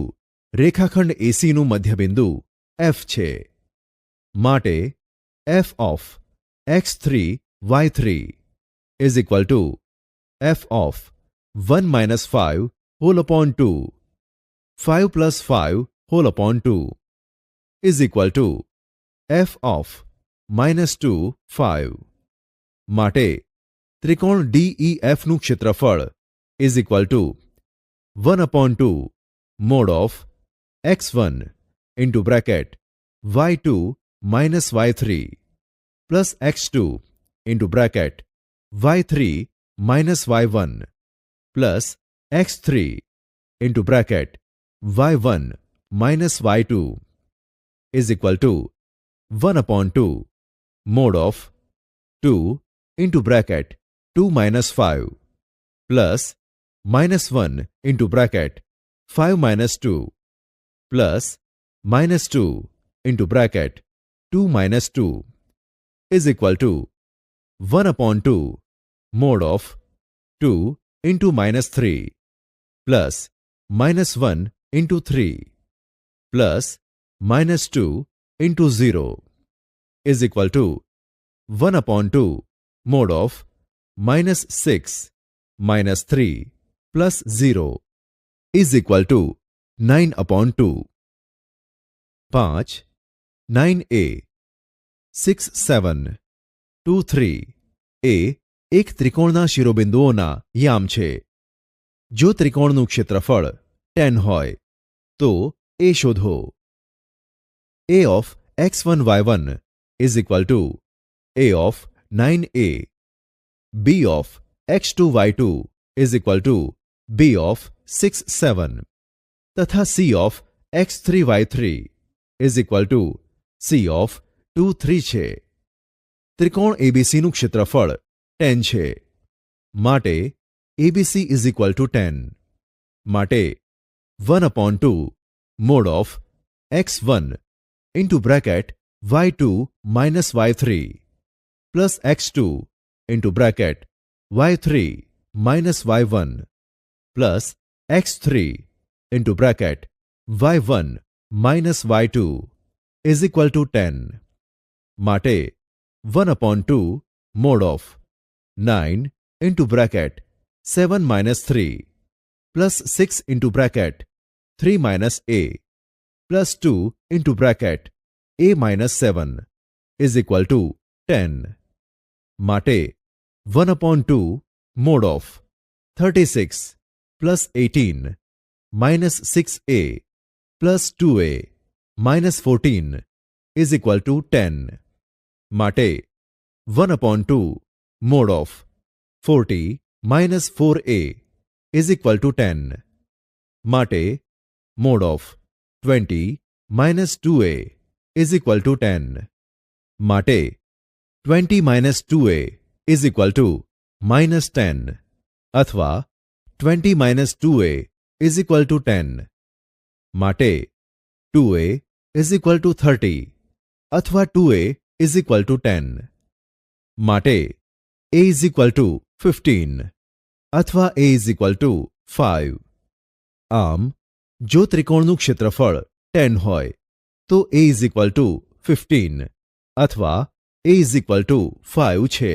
રેખાખંડ એસીનું મધ્યબિંદુ એફ છે. માટે F of x3 y3 is equal to F of 1 minus 5 whole upon 2 5 plus 5 whole upon 2 is equal to F of minus 2 5. માટે ત્રિકોણ ડીઈએફનું ક્ષેત્રફળ is equal to 1/2 mod of x1 into bracket y2 minus y3 plus x2 into bracket y3 minus y1 plus x3 into bracket y1 minus y2 is equal to 1/2 mod of 2 into bracket 2 minus 5 plus minus 1 into bracket 5 minus 2 plus minus 2 into bracket 2 minus 2 is equal to 1/2 mod of 2 into minus 3 plus minus 1 into 3 plus minus 2 into 0 is equal to 1/2 mod of minus 6 minus 3 plus 0 is equal two 9/2. 5. 9a 6 7 2 3 એ એક ત્રિકોણના શિરોબિંદુઓના યામ છે. જો ત્રિકોણનું ક્ષેત્રફળ 10 હોય તો એ શોધો. a of x1 y1 is equal to a of 9a. b of x2 y2 is equal to b of 6 7 તથા c of x3 y3 is equal to c of 2 3 છે. ત્રિકોણ એબીસીનું ક્ષેત્રફળ 10 છે. માટે ABC is equal to 10. માટે 1/2 mod of x1 into bracket y2 minus y3 plus x2 into bracket y3 minus y1 plus x3 into bracket y1 minus y2 is equal to 10. માટે 1/2 mod of 9 into bracket 7 minus 3 plus 6 into bracket 3 minus a plus 2 into bracket a minus 7 is equal to 10. માટે 1/2 mod of 36 plus 18 minus 6a plus 2a minus 14 is equal to 10. માટે 1/2 mod of 40 minus 4a is equal to 10. માટે mod of 20 minus 2a is equal to 10. માટે 20 minus 2a is equal to minus 10 અથવા 20 minus 2a is equal to 10. માટે 2a is equal to 30 અથવા 2a is equal to 10. માટે a is equal to 15 અથવા a is equal to 5. આમ જો ત્રિકોણનું ક્ષેત્રફળ 10 હોય તો a is equal to 15 અથવા a is equal to 5 છે.